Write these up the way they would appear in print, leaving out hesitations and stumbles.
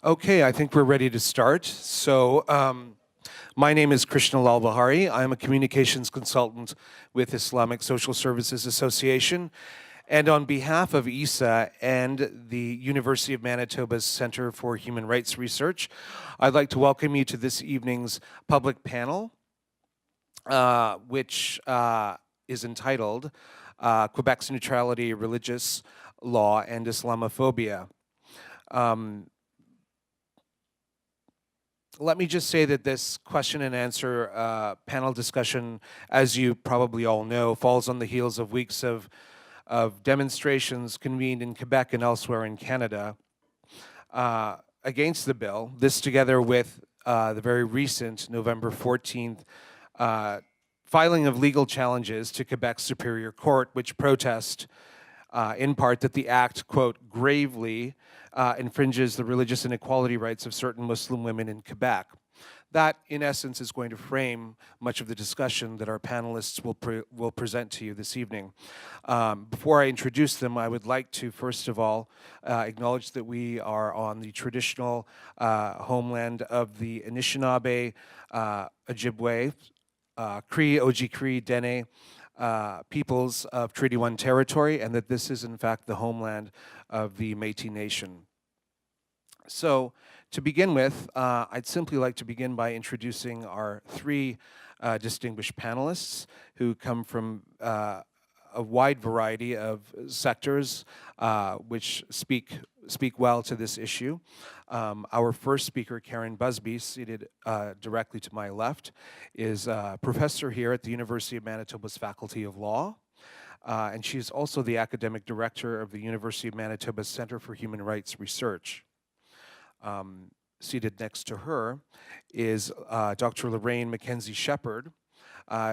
Okay, I think we're ready to start. My name is Krishna Lalbiharie. I'm a communications consultant with Islamic Social Services Association. And on behalf of ISA and the University of Manitoba's Centre for Human Rights Research, I'd like to welcome you to this evening's public panel, which is entitled Quebec's Neutrality, Religious Law, and Islamophobia. Let me just say that this question and answer panel discussion, as you probably all know, falls on the heels of weeks of demonstrations convened in Quebec and elsewhere in Canada against the bill. This, together with the very recent November 14th filing of legal challenges to Quebec's Superior Court, which protest in part that the act, quote, gravely infringes the religious and equality rights of certain Muslim women in Quebec. That, in essence, is going to frame much of the discussion that our panelists will present to you this evening. Before I introduce them, I would like to, first of all, acknowledge that we are on the traditional homeland of the Anishinaabe, Ojibwe, Cree, Oji-Cree, Dene, peoples of Treaty 1 territory, and that this is in fact the homeland of the Métis Nation. So to begin with, I'd simply like to begin by introducing our three distinguished panelists who come from a wide variety of sectors which speak well to this issue. Our first speaker, Karen Busby, seated directly to my left, is a professor here at the University of Manitoba's Faculty of Law, and she's also the academic director of the University of Manitoba's Centre for Human Rights Research. Seated next to her is Dr. Loraine MacKenzie Shepherd.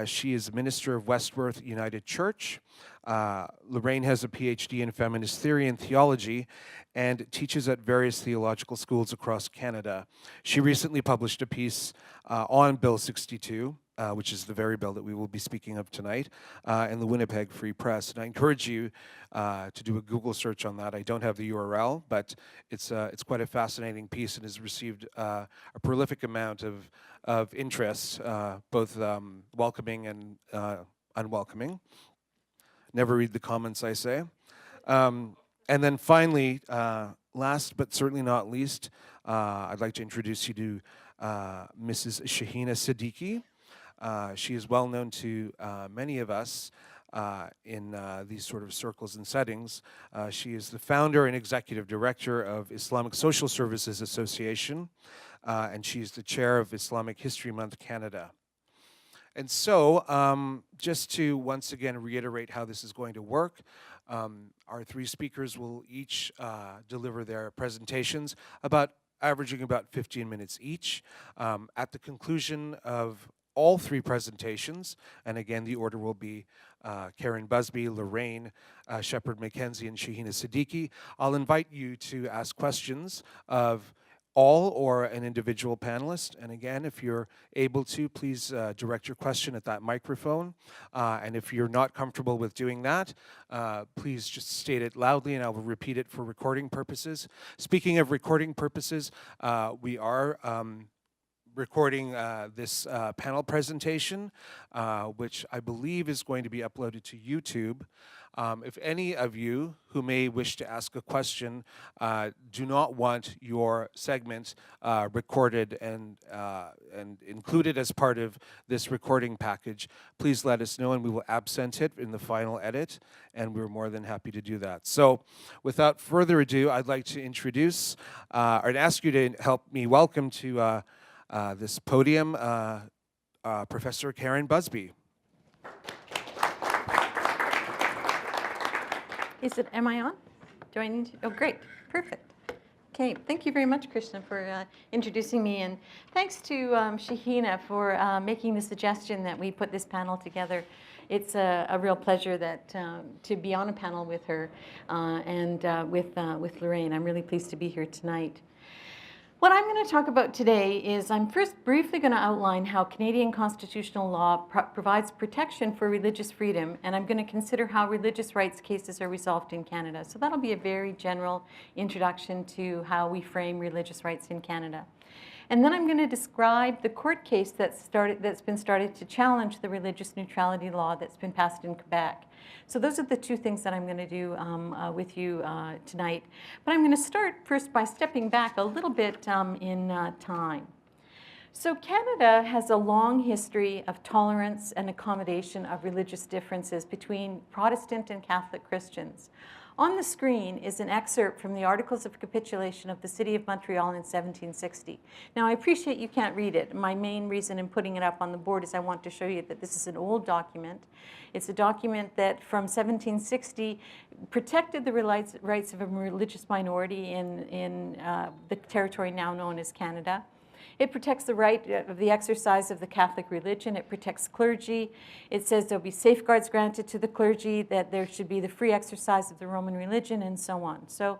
She is Minister of Westworth United Church. Loraine has a PhD in feminist theory and theology and teaches at various theological schools across Canada. She recently published a piece on Bill 62, which is the very bill that we will be speaking of tonight, in the Winnipeg Free Press. And I encourage you to do a Google search on that. I don't have the URL, but it's quite a fascinating piece and has received a prolific amount of interest, both welcoming and unwelcoming. Never read the comments, I say. And then finally, last but certainly not least, I'd like to introduce you to Mrs. Shahina Siddiqui. She is well known to many of us in these sort of circles and settings. She is the founder and executive director of Islamic Social Services Association, and she's the chair of Islamic History Month Canada. And so, just to once again reiterate how this is going to work, our three speakers will each deliver their presentations, averaging about 15 minutes each. At the conclusion of all three presentations, and again, the order will be Karen Busby, Loraine Shepherd MacKenzie, and Shahina Siddiqui. I'll invite you to ask questions of all or an individual panelist. And again, if you're able to, please direct your question at that microphone. And if you're not comfortable with doing that, please just state it loudly and I will repeat it for recording purposes. Speaking of recording purposes, we are recording this panel presentation, which I believe is going to be uploaded to YouTube. If any of you who may wish to ask a question do not want your segment recorded and included as part of this recording package, please let us know and we will absent it in the final edit, and we're more than happy to do that. So without further ado, I'd like to introduce or ask you to help me welcome to this podium Professor Karen Busby. Am I on? Do I need to? Oh, great. Perfect. Okay. Thank you very much, Krishna, for introducing me. And thanks to Shahina for making the suggestion that we put this panel together. It's a real pleasure that to be on a panel with her and with Loraine. I'm really pleased to be here tonight. What I'm going to talk about today is I'm first briefly going to outline how Canadian constitutional law provides protection for religious freedom, and I'm going to consider how religious rights cases are resolved in Canada. So that'll be a very general introduction to how we frame religious rights in Canada. And then I'm going to describe the court case that's been started to challenge the religious neutrality law that's been passed in Quebec. So those are the two things that I'm going to do with you tonight. But I'm going to start first by stepping back a little bit in time. So Canada has a long history of tolerance and accommodation of religious differences between Protestant and Catholic Christians. On the screen is an excerpt from the Articles of Capitulation of the City of Montreal in 1760. Now, I appreciate you can't read it. My main reason in putting it up on the board is I want to show you that this is an old document. It's a document that from 1760 protected the rights of a religious minority in the territory now known as Canada. It protects the right of the exercise of the Catholic religion. It protects clergy. It says there'll be safeguards granted to the clergy, that there should be the free exercise of the Roman religion, and so on. So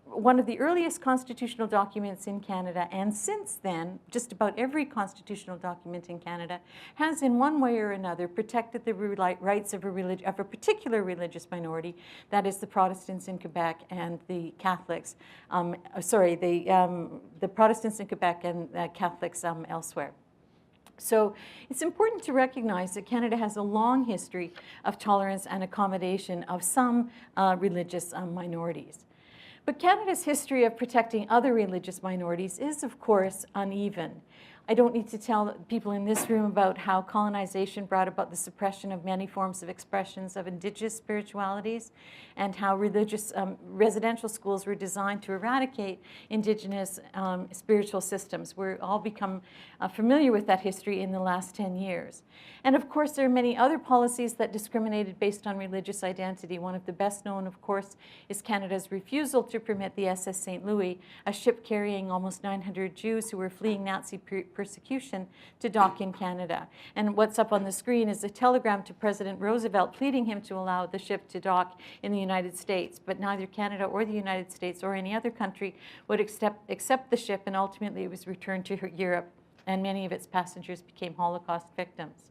one of the earliest constitutional documents in Canada, and since then, just about every constitutional document in Canada has in one way or another protected the rights of a particular religious minority, that is the Protestants in Quebec and the Catholics, the Protestants in Quebec and Catholics elsewhere. So it's important to recognize that Canada has a long history of tolerance and accommodation of some religious minorities. But Canada's history of protecting other religious minorities is, of course, uneven. I don't need to tell people in this room about how colonization brought about the suppression of many forms of expressions of Indigenous spiritualities, and how religious residential schools were designed to eradicate Indigenous spiritual systems. We're all become familiar with that history in the last 10 years. And of course, there are many other policies that discriminated based on religious identity. One of the best known, of course, is Canada's refusal to permit the SS St. Louis, a ship carrying almost 900 Jews who were fleeing Nazi persecution, to dock in Canada. And what's up on the screen is a telegram to President Roosevelt pleading him to allow the ship to dock in the United States. But neither Canada or the United States or any other country would accept the ship, and ultimately it was returned to Europe, and many of its passengers became Holocaust victims.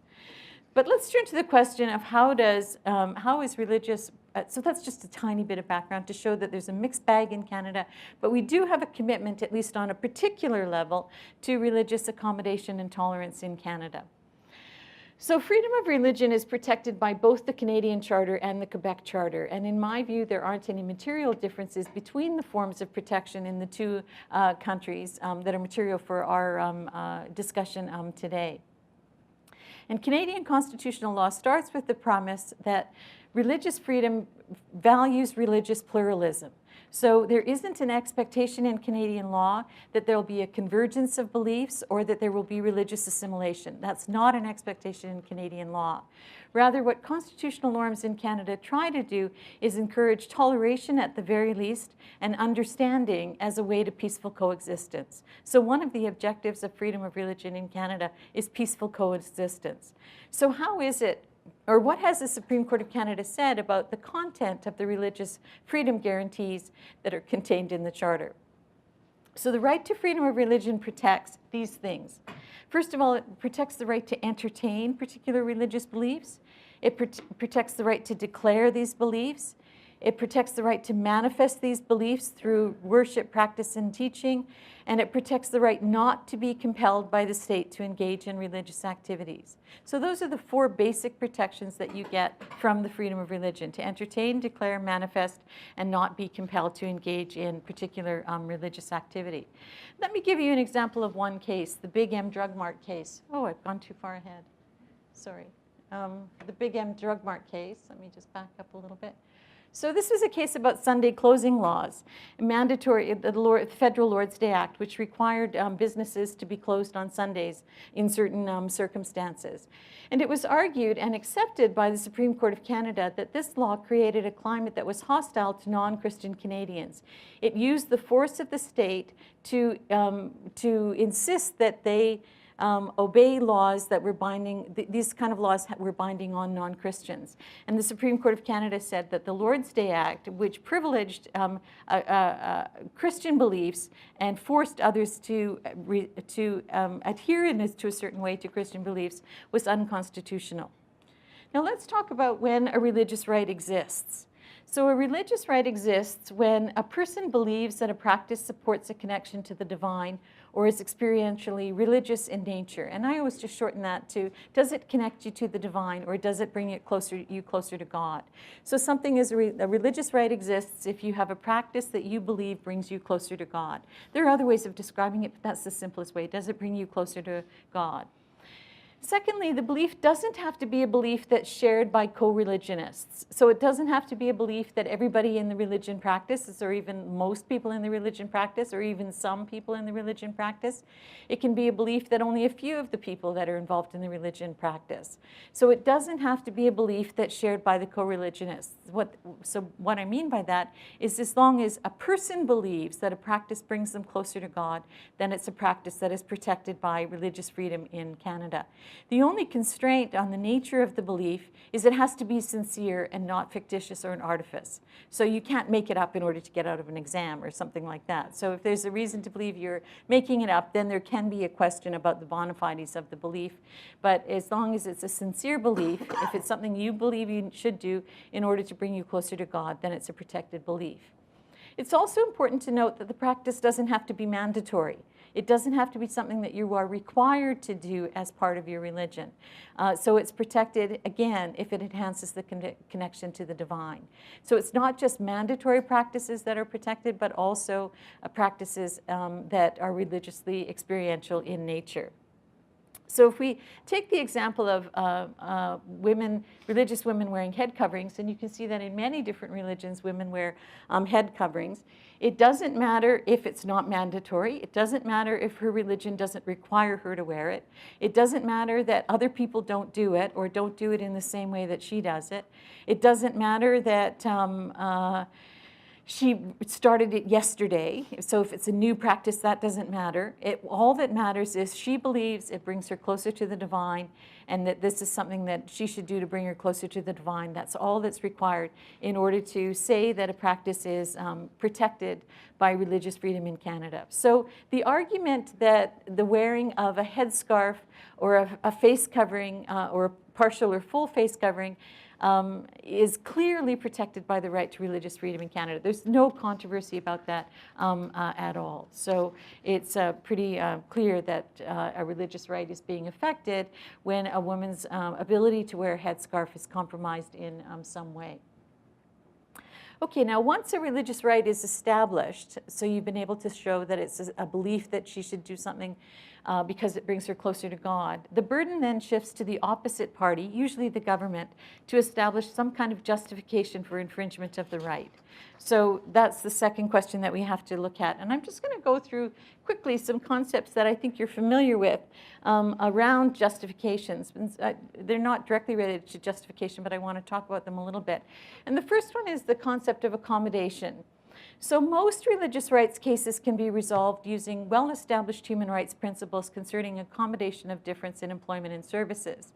But let's turn to the question of how is religious, so that's just a tiny bit of background to show that there's a mixed bag in Canada, but we do have a commitment, at least on a particular level, to religious accommodation and tolerance in Canada. So freedom of religion is protected by both the Canadian Charter and the Quebec Charter, and in my view, there aren't any material differences between the forms of protection in the two countries that are material for our discussion today. And Canadian constitutional law starts with the premise that religious freedom values religious pluralism. So there isn't an expectation in Canadian law that there will be a convergence of beliefs or that there will be religious assimilation. That's not an expectation in Canadian law. Rather, what constitutional norms in Canada try to do is encourage toleration at the very least and understanding as a way to peaceful coexistence. So one of the objectives of freedom of religion in Canada is peaceful coexistence. So how is it, or what has the Supreme Court of Canada said about the content of the religious freedom guarantees that are contained in the Charter? So the right to freedom of religion protects these things. First of all, it protects the right to entertain particular religious beliefs. It protects the right to declare these beliefs. It protects the right to manifest these beliefs through worship, practice, and teaching. And it protects the right not to be compelled by the state to engage in religious activities. So those are the four basic protections that you get from the freedom of religion: to entertain, declare, manifest, and not be compelled to engage in particular religious activity. Let me give you an example of one case, the Big M Drug Mart case. Oh, I've gone too far ahead. Sorry. The Big M Drug Mart case. Let me just back up a little bit. So this was a case about Sunday closing laws, mandatory, the Federal Lord's Day Act, which required businesses to be closed on Sundays in certain circumstances. And it was argued and accepted by the Supreme Court of Canada that this law created a climate that was hostile to non-Christian Canadians. It used the force of the state to insist that they obey laws that were binding, these kind of laws were binding on non-Christians. And the Supreme Court of Canada said that the Lord's Day Act, which privileged Christian beliefs and forced others to adhere to a certain way to Christian beliefs, was unconstitutional. Now let's talk about when a religious right exists. So a religious right exists when a person believes that a practice supports a connection to the divine or is experientially religious in nature. And I always just shorten that to, does it connect you to the divine, or does it bring you closer to God? So something is a religious right exists if you have a practice that you believe brings you closer to God. There are other ways of describing it, but that's the simplest way. Does it bring you closer to God? Secondly, the belief doesn't have to be a belief that's shared by co-religionists. So it doesn't have to be a belief that everybody in the religion practices, or even most people in the religion practice, or even some people in the religion practice. It can be a belief that only a few of the people that are involved in the religion practice. So it doesn't have to be a belief that's shared by the co-religionists. So what I mean by that is, as long as a person believes that a practice brings them closer to God, then it's a practice that is protected by religious freedom in Canada. The only constraint on the nature of the belief is it has to be sincere and not fictitious or an artifice. So you can't make it up in order to get out of an exam or something like that. So if there's a reason to believe you're making it up, then there can be a question about the bona fides of the belief. But as long as it's a sincere belief, if it's something you believe you should do in order to bring you closer to God, then it's a protected belief. It's also important to note that the practice doesn't have to be mandatory. It doesn't have to be something that you are required to do as part of your religion. So it's protected, again, if it enhances the connection to the divine. So it's not just mandatory practices that are protected, but also practices that are religiously experiential in nature. So if we take the example of religious women wearing head coverings, and you can see that in many different religions, women wear head coverings. It doesn't matter if it's not mandatory. It doesn't matter if her religion doesn't require her to wear it. It doesn't matter that other people don't do it or don't do it in the same way that she does it. It doesn't matter that she started it yesterday, so if it's a new practice, that doesn't matter. All that matters is she believes it brings her closer to the divine, and that this is something that she should do to bring her closer to the divine. That's all that's required in order to say that a practice is protected by religious freedom in Canada. So the argument that the wearing of a headscarf or a face covering or a partial or full face covering is clearly protected by the right to religious freedom in Canada. There's no controversy about that at all. So it's pretty clear that a religious right is being affected when a woman's ability to wear a headscarf is compromised in some way. Okay, now once a religious right is established, so you've been able to show that it's a belief that she should do something because it brings her closer to God, the burden then shifts to the opposite party, usually the government, to establish some kind of justification for infringement of the right. So that's the second question that we have to look at. And I'm just going to go through quickly some concepts that I think you're familiar with around justifications. They're not directly related to justification, but I want to talk about them a little bit. And the first one is the concept of accommodation. So most religious rights cases can be resolved using well-established human rights principles concerning accommodation of difference in employment and services.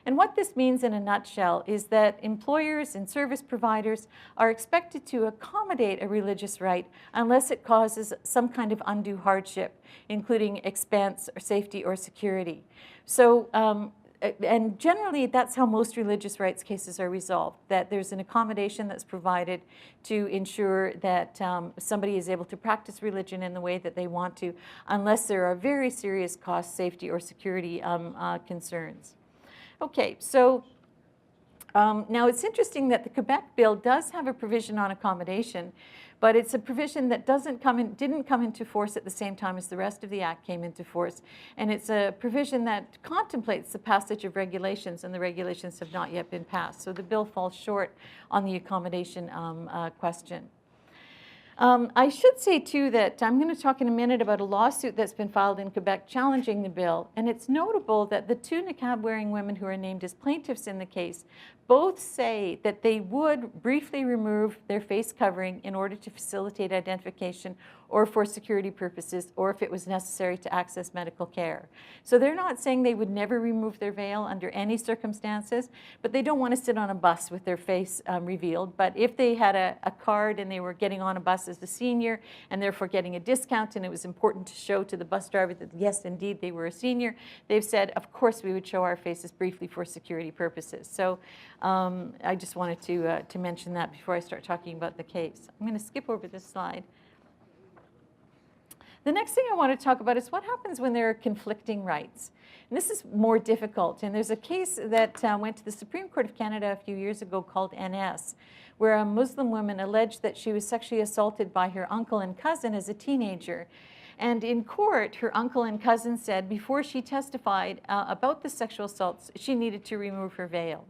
And what this means in a nutshell is that employers and service providers are expected to accommodate a religious right unless it causes some kind of undue hardship, including expense or safety or security. So, and generally that's how most religious rights cases are resolved, that there's an accommodation that's provided to ensure that somebody is able to practice religion in the way that they want to, unless there are very serious cost, safety, or security concerns. Okay, so now it's interesting that the Quebec bill does have a provision on accommodation, but it's a provision that didn't come into force at the same time as the rest of the Act came into force. And it's a provision that contemplates the passage of regulations, and the regulations have not yet been passed. So the bill falls short on the accommodation question. I should say, too, that I'm going to talk in a minute about a lawsuit that's been filed in Quebec challenging the bill. And it's notable that the two niqab-wearing women who are named as plaintiffs in the case both say that they would briefly remove their face covering in order to facilitate identification or for security purposes, or if it was necessary to access medical care. So they're not saying they would never remove their veil under any circumstances, but they don't want to sit on a bus with their face revealed. But if they had a card and they were getting on a bus as a senior and therefore getting a discount, and it was important to show to the bus driver that yes, indeed, they were a senior, they've said, of course, we would show our faces briefly for security purposes. So I just wanted to mention that before I start talking about the case. I'm going to skip over this slide. The next thing I want to talk about is what happens when there are conflicting rights. And this is more difficult. And there's a case that went to the Supreme Court of Canada a few years ago called NS, where a Muslim woman alleged that she was sexually assaulted by her uncle and cousin as a teenager. And in court, her uncle and cousin said before she testified about the sexual assaults, she needed to remove her veil.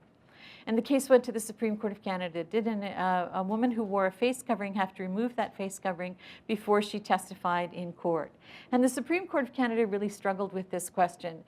And the case went to the Supreme Court of Canada. Did a woman who wore a face covering have to remove that face covering before she testified in court? And the Supreme Court of Canada really struggled with this question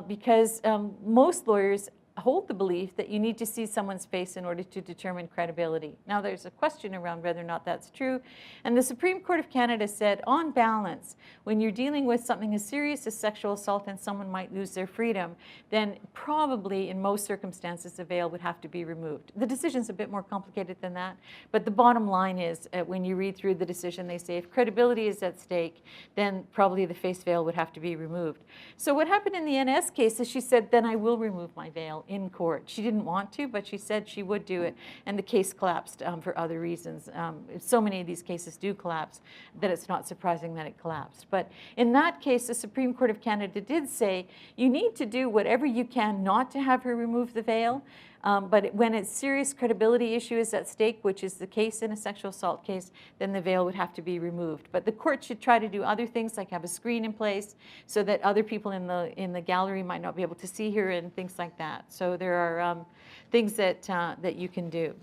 because most lawyers hold the belief that you need to see someone's face in order to determine credibility. Now, there's a question around whether or not that's true. And the Supreme Court of Canada said, on balance, when you're dealing with something as serious as sexual assault and someone might lose their freedom, then probably in most circumstances, the veil would have to be removed. The decision's a bit more complicated than that, but the bottom line is when you read through the decision, they say if credibility is at stake, then probably the face veil would have to be removed. So what happened in the NS case is she said, then I will remove my veil in court. She didn't want to, but she said she would do it, and the case collapsed for other reasons. So many of these cases do collapse that it's not surprising that it collapsed. But in that case, the Supreme Court of Canada did say you need to do whatever you can not to have her remove the veil, but when a serious credibility issue is at stake, which is the case in a sexual assault case, then the veil would have to be removed. But the court should try to do other things, like have a screen in place so that other people in the gallery might not be able to see her and things like that. So there are things that you can do.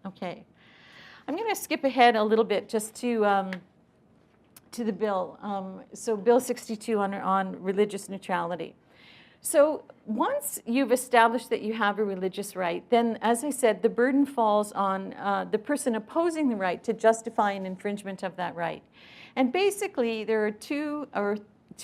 Okay, I'm going to skip ahead a little bit just to the bill. So Bill 62 on religious neutrality. So once you've established that you have a religious right, then, as I said, the burden falls on the person opposing the right to justify an infringement of that right. And basically, there are two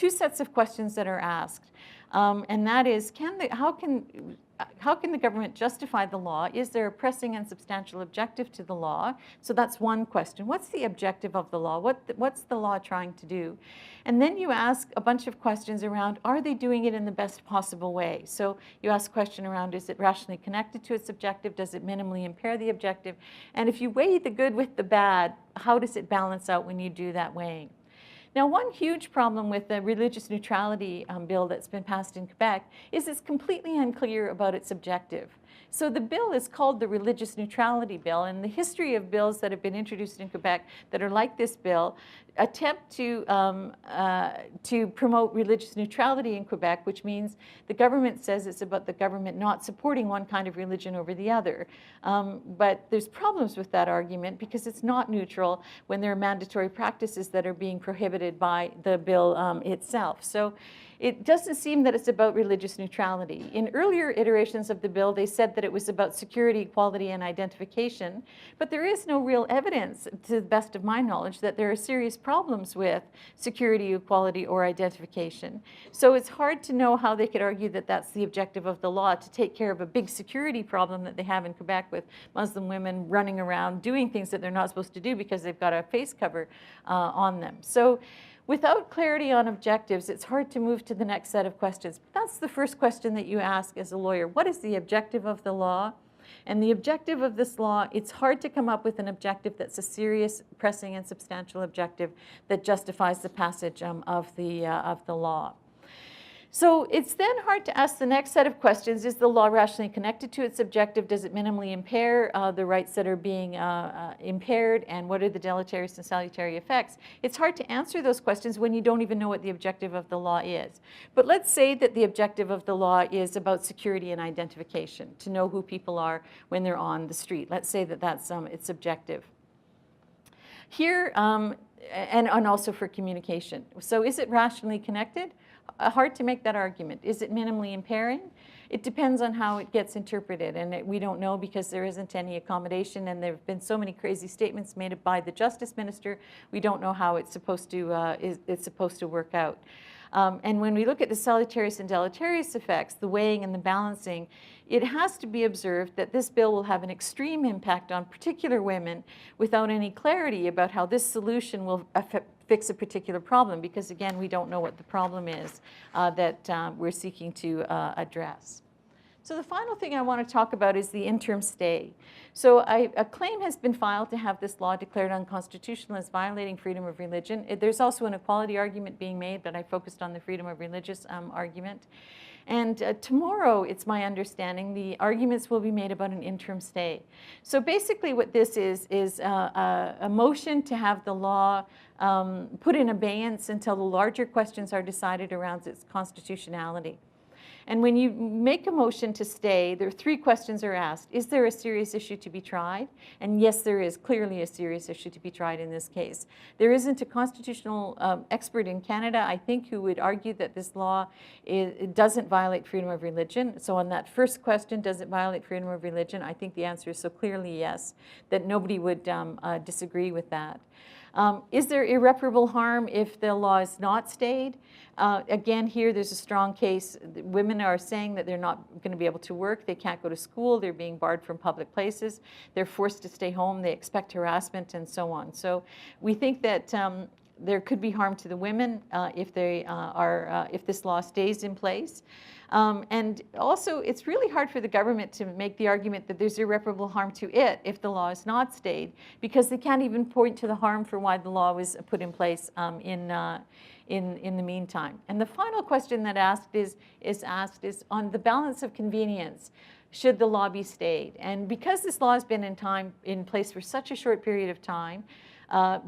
sets of questions that are asked, and that is, how can the government justify the law? Is there a pressing and substantial objective to the law? So that's one question. What's the objective of the law? What's the law trying to do? And then you ask a bunch of questions around, are they doing it in the best possible way? So you ask a question around, is it rationally connected to its objective? Does it minimally impair the objective? And if you weigh the good with the bad, how does it balance out when you do that weighing? Now, one huge problem with the religious neutrality bill that's been passed in Quebec is it's completely unclear about its objective. So the bill is called the Religious Neutrality Bill, and the history of bills that have been introduced in Quebec that are like this bill attempt to promote religious neutrality in Quebec, which means the government says it's about the government not supporting one kind of religion over the other. But there's problems with that argument because it's not neutral when there are mandatory practices that are being prohibited by the bill itself. So it doesn't seem that it's about religious neutrality. In earlier iterations of the bill, they said that it was about security, equality, and identification, but there is no real evidence, to the best of my knowledge, that there are serious problems with security, equality, or identification. So it's hard to know how they could argue that that's the objective of the law, to take care of a big security problem that they have in Quebec with Muslim women running around doing things that they're not supposed to do because they've got a face cover on them. So without clarity on objectives, it's hard to move to the next set of questions. But that's the first question that you ask as a lawyer. What is the objective of the law? And the objective of this law, it's hard to come up with an objective that's a serious, pressing, and substantial objective that justifies the passage of the law. So it's then hard to ask the next set of questions. Is the law rationally connected to its objective? Does it minimally impair the rights that are being impaired? And what are the deleterious and salutary effects? It's hard to answer those questions when you don't even know what the objective of the law is. But let's say that the objective of the law is about security and identification, to know who people are when they're on the street. Let's say that that's its objective. Here, and also for communication. So is it rationally connected? Hard to make that argument. Is it minimally impairing? It depends on how it gets interpreted, and we don't know because there isn't any accommodation, and there have been so many crazy statements made by the Justice Minister. We don't know how it's supposed to work out. And when we look at the salutarious and deleterious effects, the weighing and the balancing, it has to be observed that this bill will have an extreme impact on particular women without any clarity about how this solution will fix a particular problem, because again, we don't know what the problem is that we're seeking to address. So the final thing I want to talk about is the interim stay. So a claim has been filed to have this law declared unconstitutional as violating freedom of religion. There's also an equality argument being made, but I focused on the freedom of religious argument. And tomorrow, it's my understanding, the arguments will be made about an interim stay. So basically what this is a motion to have the law put in abeyance until the larger questions are decided around its constitutionality. And when you make a motion to stay, there are three questions are asked. Is there a serious issue to be tried? And yes, there is clearly a serious issue to be tried in this case. There isn't a constitutional expert in Canada, I think, who would argue that this law it doesn't violate freedom of religion. So on that first question, does it violate freedom of religion? I think the answer is so clearly yes, that nobody would disagree with that. Is there irreparable harm if the law is not stayed? Again, here there's a strong case. Women are saying that they're not going to be able to work. They can't go to school. They're being barred from public places. They're forced to stay home. They expect harassment and so on. So we think that there could be harm to the women if this law stays in place. And also, it's really hard for the government to make the argument that there's irreparable harm to it if the law is not stayed, because they can't even point to the harm for why the law was put in place in the meantime. And the final question that is asked is on the balance of convenience. Should the law be stayed? And because this law has been in place for such a short period of time,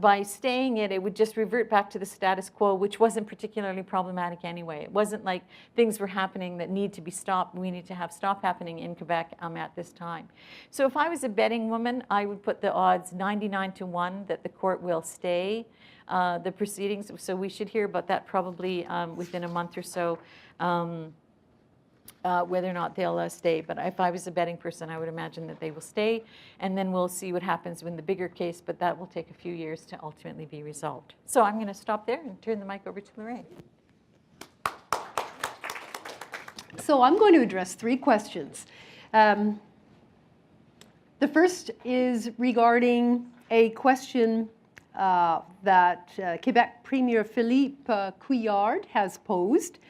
by staying it would just revert back to the status quo, which wasn't particularly problematic anyway. It wasn't like things were happening that need to be stopped. We need to have stop happening in Quebec at this time. So if I was a betting woman, I would put the odds 99-1 that the court will stay the proceedings. So we should hear about that probably within a month or so. Whether or not they'll stay. But if I was a betting person, I would imagine that they will stay, and then we'll see what happens in the bigger case, but that will take a few years to ultimately be resolved. So I'm going to stop there and turn the mic over to Loraine. So I'm going to address three questions. The first is regarding a question that Quebec Premier Philippe Couillard has posed.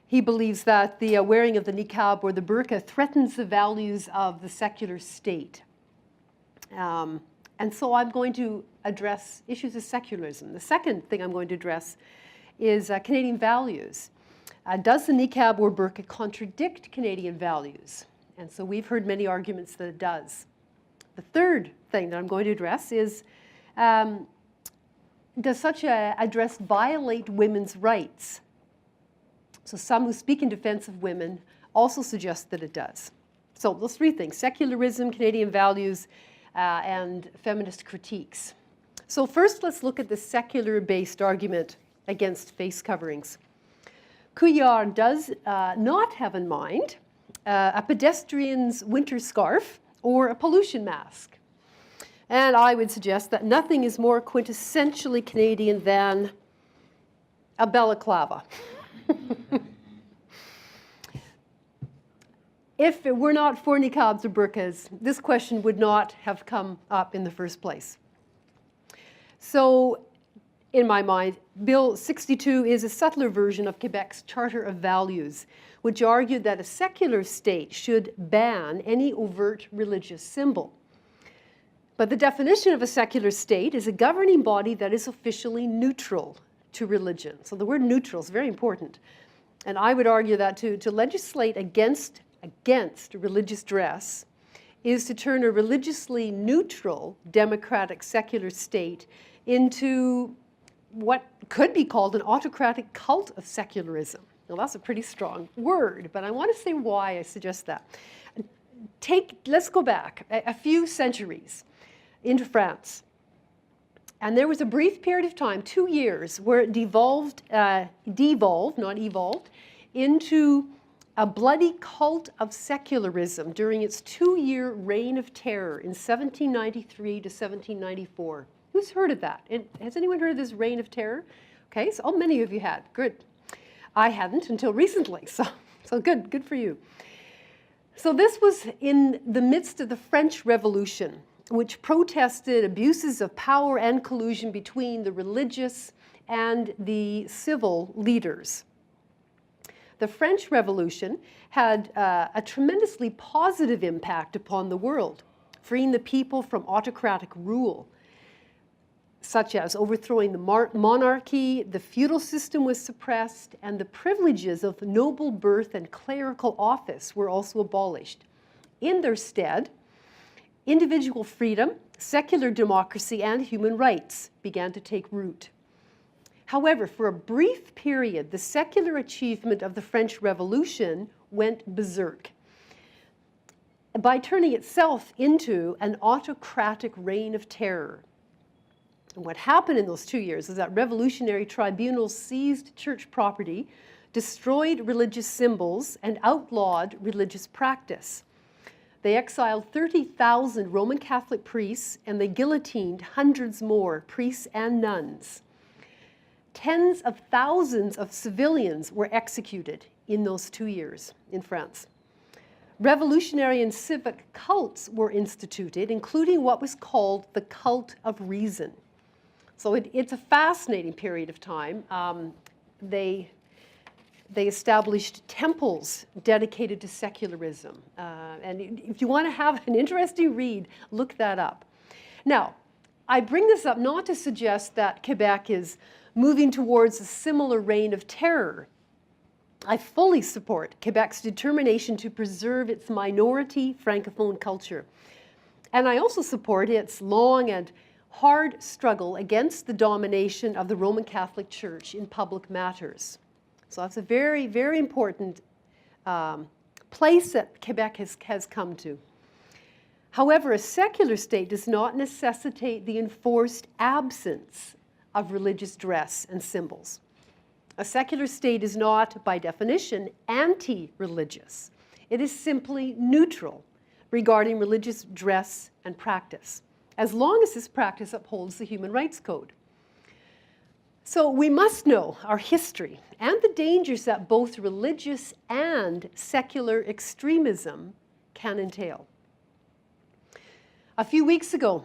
He believes that the wearing of the niqab or the burqa threatens the values of the secular state. And so I'm going to address issues of secularism. The second thing I'm going to address is Canadian values. Does the niqab or burqa contradict Canadian values? And so we've heard many arguments that it does. The third thing that I'm going to address is, does such a dress violate women's rights? So some who speak in defense of women also suggest that it does. So those three things: secularism, Canadian values, and feminist critiques. So first, let's look at the secular-based argument against face coverings. Couillard does not have in mind a pedestrian's winter scarf or a pollution mask. And I would suggest that nothing is more quintessentially Canadian than a balaclava. If it were not for niqabs or burqas, this question would not have come up in the first place. So, in my mind, Bill 62 is a subtler version of Quebec's Charter of Values, which argued that a secular state should ban any overt religious symbol. But the definition of a secular state is a governing body that is officially neutral to religion. So the word neutral is very important. And I would argue that to legislate against religious dress is to turn a religiously neutral, democratic, secular state into what could be called an autocratic cult of secularism. Now, that's a pretty strong word, but I want to say why I suggest that. Let's go back a few centuries into France. And there was a brief period of time, 2 years, where it devolved, not evolved, into a bloody cult of secularism during its 2-year reign of terror in 1793 to 1794. Who's heard of that? And has anyone heard of this reign of terror? Okay, so many of you had. Good. I hadn't until recently, so good for you. So this was in the midst of the French Revolution, which protested abuses of power and collusion between the religious and the civil leaders. The French Revolution had a tremendously positive impact upon the world, freeing the people from autocratic rule, such as overthrowing the monarchy, the feudal system was suppressed, and the privileges of noble birth and clerical office were also abolished. In their stead, individual freedom, secular democracy, and human rights began to take root. However, for a brief period, the secular achievement of the French Revolution went berserk by turning itself into an autocratic reign of terror. And what happened in those 2 years is that revolutionary tribunals seized church property, destroyed religious symbols, and outlawed religious practice. They exiled 30,000 Roman Catholic priests, and they guillotined hundreds more priests and nuns. Tens of thousands of civilians were executed in those 2 years in France. Revolutionary and civic cults were instituted, including what was called the cult of reason. So it's a fascinating period of time. They established temples dedicated to secularism. And if you want to have an interesting read, look that up. Now, I bring this up not to suggest that Quebec is moving towards a similar reign of terror. I fully support Quebec's determination to preserve its minority Francophone culture. And I also support its long and hard struggle against the domination of the Roman Catholic Church in public matters. So that's a very, very important place that Quebec has come to. However, a secular state does not necessitate the enforced absence of religious dress and symbols. A secular state is not, by definition, anti-religious. It is simply neutral regarding religious dress and practice, as long as this practice upholds the Human Rights Code. So we must know our history and the dangers that both religious and secular extremism can entail. A few weeks ago,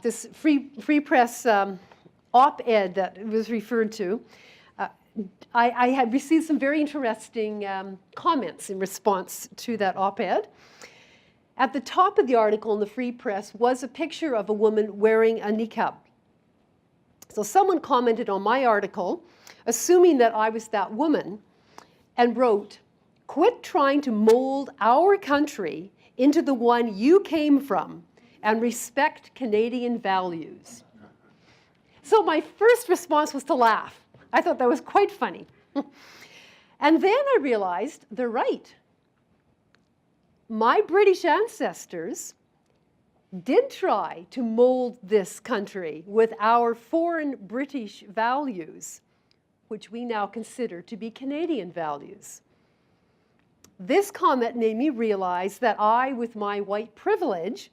this Free Press op-ed that was referred to, I had received some very interesting comments in response to that op-ed. At the top of the article in the Free Press was a picture of a woman wearing a niqab. So someone commented on my article, assuming that I was that woman, and wrote, "Quit trying to mold our country into the one you came from and respect Canadian values." So my first response was to laugh. I thought that was quite funny. And then I realized they're right. My British ancestors did try to mold this country with our foreign British values, which we now consider to be Canadian values. This comment made me realize that I, with my white privilege,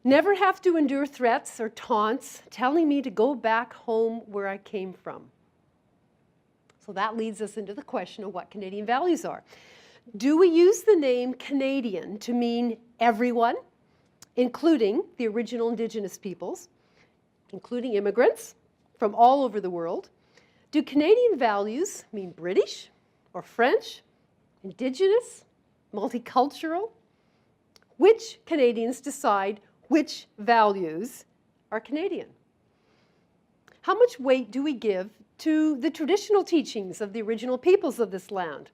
never have to endure threats or taunts telling me to go back home where I came from. So that leads us into the question of what Canadian values are. Do we use the name Canadian to mean everyone, including the original Indigenous peoples, including immigrants from all over the world? Do Canadian values mean British or French, Indigenous, multicultural? Which Canadians decide which values are Canadian? How much weight do we give to the traditional teachings of the original peoples of this land?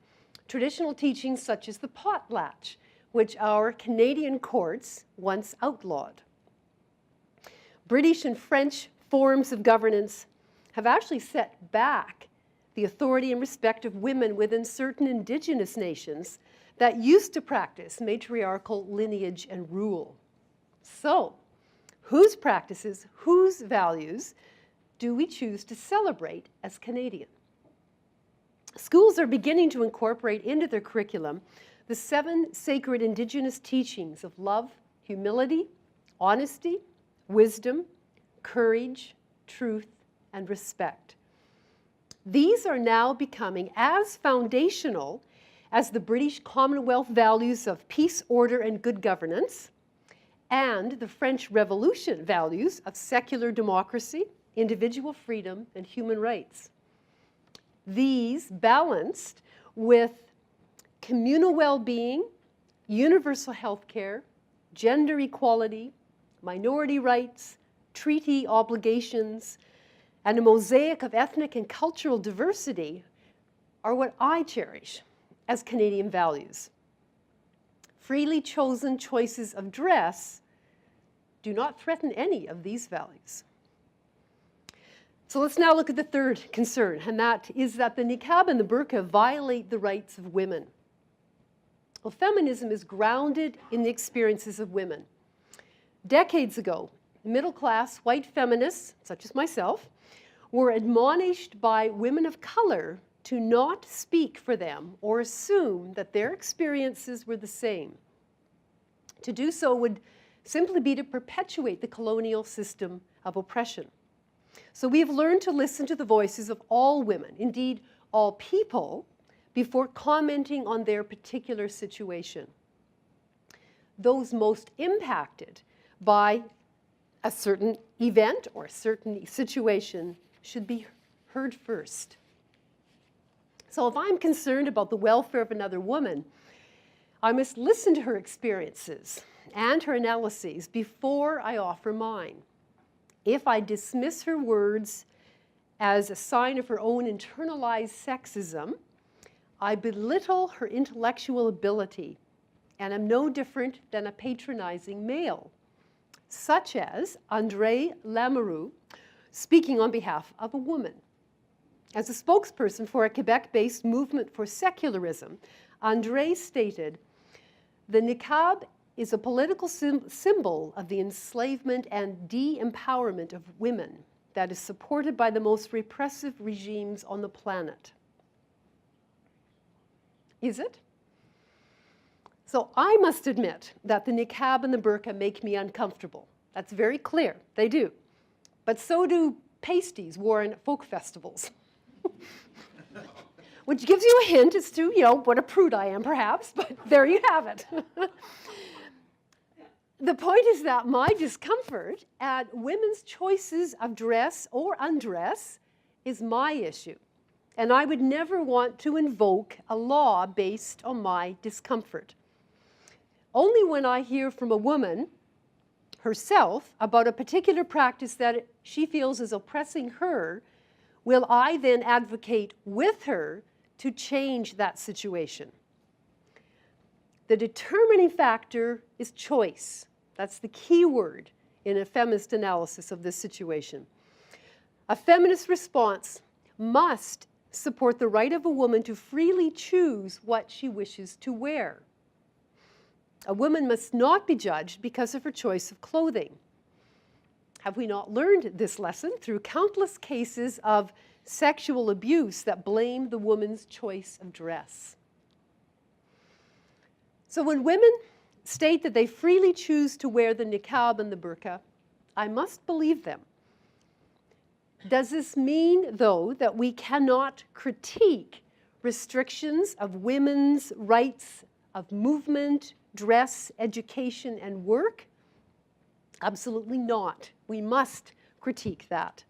Traditional teachings such as the potlatch, which our Canadian courts once outlawed. British and French forms of governance have actually set back the authority and respect of women within certain Indigenous nations that used to practice matriarchal lineage and rule. So, whose practices, whose values do we choose to celebrate as Canadian? Schools are beginning to incorporate into their curriculum the 7 sacred Indigenous teachings of love, humility, honesty, wisdom, courage, truth, and respect. These are now becoming as foundational as the British Commonwealth values of peace, order, and good governance, and the French Revolution values of secular democracy, individual freedom, and human rights. These balanced with communal well-being, universal health care, gender equality, minority rights, treaty obligations, and a mosaic of ethnic and cultural diversity are what I cherish as Canadian values. Freely chosen choices of dress do not threaten any of these values. So let's now look at the third concern, and that is that the niqab and the burqa violate the rights of women. Well, feminism is grounded in the experiences of women. Decades ago, middle-class white feminists, such as myself, were admonished by women of color to not speak for them or assume that their experiences were the same. To do so would simply be to perpetuate the colonial system of oppression. So we have learned to listen to the voices of all women, indeed all people, before commenting on their particular situation. Those most impacted by a certain event or a certain situation should be heard first. So if I'm concerned about the welfare of another woman, I must listen to her experiences and her analyses before I offer mine. If I dismiss her words as a sign of her own internalized sexism, I belittle her intellectual ability and am no different than a patronizing male, such as André Lamoureux, speaking on behalf of a woman. As a spokesperson for a Quebec-based movement for secularism, André stated, "The niqab is a political symbol of the enslavement and de-empowerment of women that is supported by the most repressive regimes on the planet." Is it? So I must admit that the niqab and the burqa make me uncomfortable. That's very clear, they do. But so do pasties worn at folk festivals. Which gives you a hint as to, what a prude I am, perhaps, but there you have it. The point is that my discomfort at women's choices of dress or undress is my issue, and I would never want to invoke a law based on my discomfort. Only when I hear from a woman herself about a particular practice that she feels is oppressing her will I then advocate with her to change that situation. The determining factor is choice. That's the key word in a feminist analysis of this situation. A feminist response must support the right of a woman to freely choose what she wishes to wear. A woman must not be judged because of her choice of clothing. Have we not learned this lesson through countless cases of sexual abuse that blame the woman's choice of dress? So when women state that they freely choose to wear the niqab and the burqa, I must believe them. Does this mean, though, that we cannot critique restrictions of women's rights of movement, dress, education, and work? Absolutely not. We must critique that.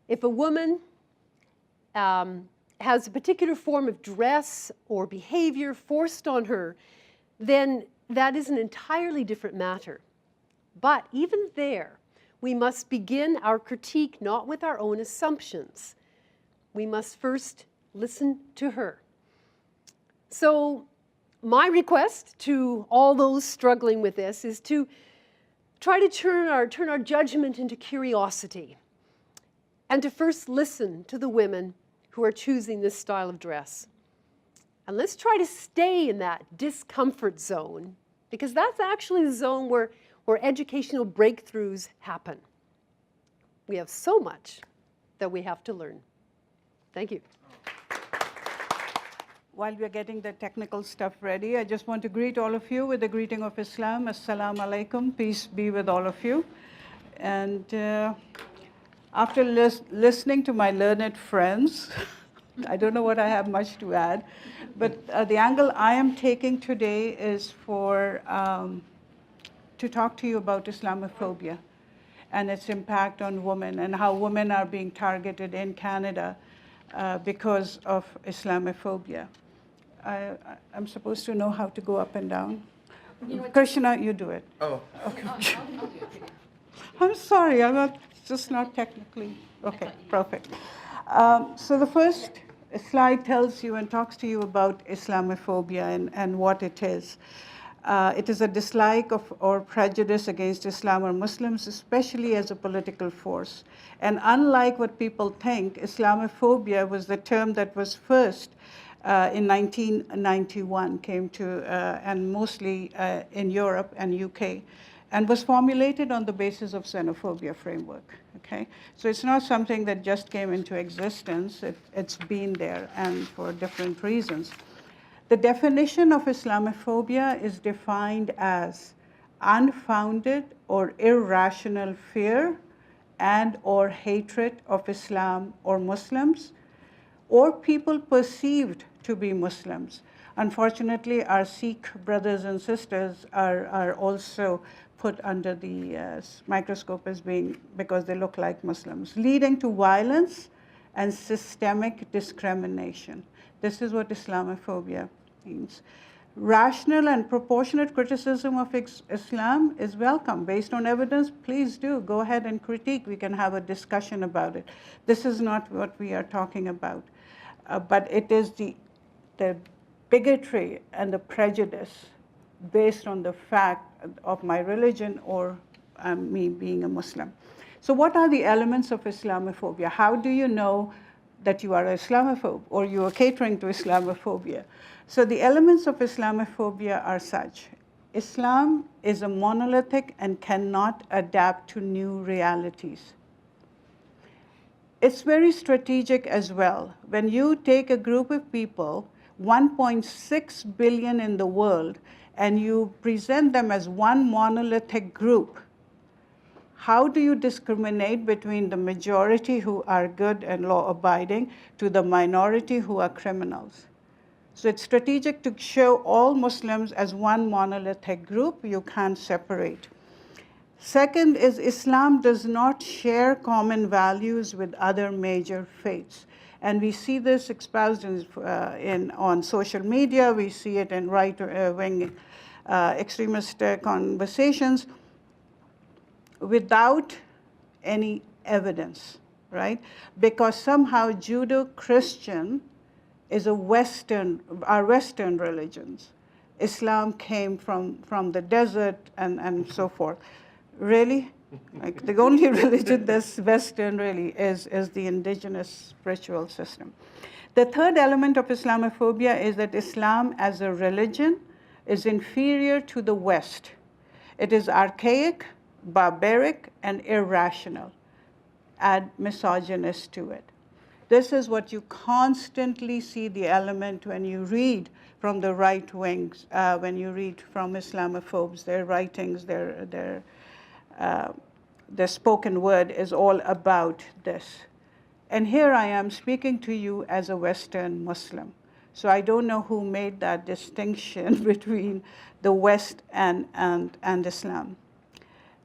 If a woman has a particular form of dress or behavior forced on her, then that is an entirely different matter. But even there, we must begin our critique not with our own assumptions. We must first listen to her. So my request to all those struggling with this is to try to turn our judgment into curiosity and to first listen to the women who are choosing this style of dress. And let's try to stay in that discomfort zone, because that's actually the zone where or educational breakthroughs happen. We have so much that we have to learn. Thank you. While we're getting the technical stuff ready, I just want to greet all of you with the greeting of Islam. Assalamu alaikum. Peace be with all of you. And after listening to my learned friends, I don't know what I have much to add, but the angle I am taking today is to talk to you about Islamophobia and its impact on women and how women are being targeted in Canada because of Islamophobia. I'm supposed to know how to go up and down. Krishna, you do it. Oh. Okay. I'm sorry, I'm just not technically. Okay, perfect. So the first slide tells you and talks to you about Islamophobia and what it is. It is a dislike of or prejudice against Islam or Muslims, especially as a political force. And unlike what people think, Islamophobia was the term that was first in 1991, came to, and mostly in Europe and UK, and was formulated on the basis of xenophobia framework, okay? So it's not something that just came into existence, it's been there, and for different reasons. The definition of Islamophobia is defined as unfounded or irrational fear and or hatred of Islam or Muslims, or people perceived to be Muslims. Unfortunately, our Sikh brothers and sisters are also put under the microscope as being, because they look like Muslims, leading to violence and systemic discrimination. This is what Islamophobia means. Rational and proportionate criticism of Islam is welcome. Based on evidence, please do. Go ahead and critique. We can have a discussion about it. This is not what we are talking about. But it is the bigotry and the prejudice based on the fact of my religion or me being a Muslim. So what are the elements of Islamophobia? How do you know that you are an Islamophobe or you are catering to Islamophobia? So the elements of Islamophobia are such. Islam is a monolithic and cannot adapt to new realities. It's very strategic as well. When you take a group of people, 1.6 billion in the world, and you present them as one monolithic group, how do you discriminate between the majority who are good and law-abiding to the minority who are criminals? So it's strategic to show all Muslims as one monolithic group. You can't separate. Second is Islam does not share common values with other major faiths. And we see this espoused on social media. We see it in right-wing extremist conversations without any evidence, right? Because somehow Judeo-Christian is our Western religions. Islam came from the desert and so forth. Really? Like the only religion that's Western really is the indigenous spiritual system. The third element of Islamophobia is that Islam as a religion is inferior to the West. It is archaic, barbaric, and irrational. Add misogynist to it. This is what you constantly see the element when you read from the right wings, when you read from Islamophobes, their writings, their spoken word is all about this. And here I am speaking to you as a Western Muslim. So I don't know who made that distinction between the West and Islam.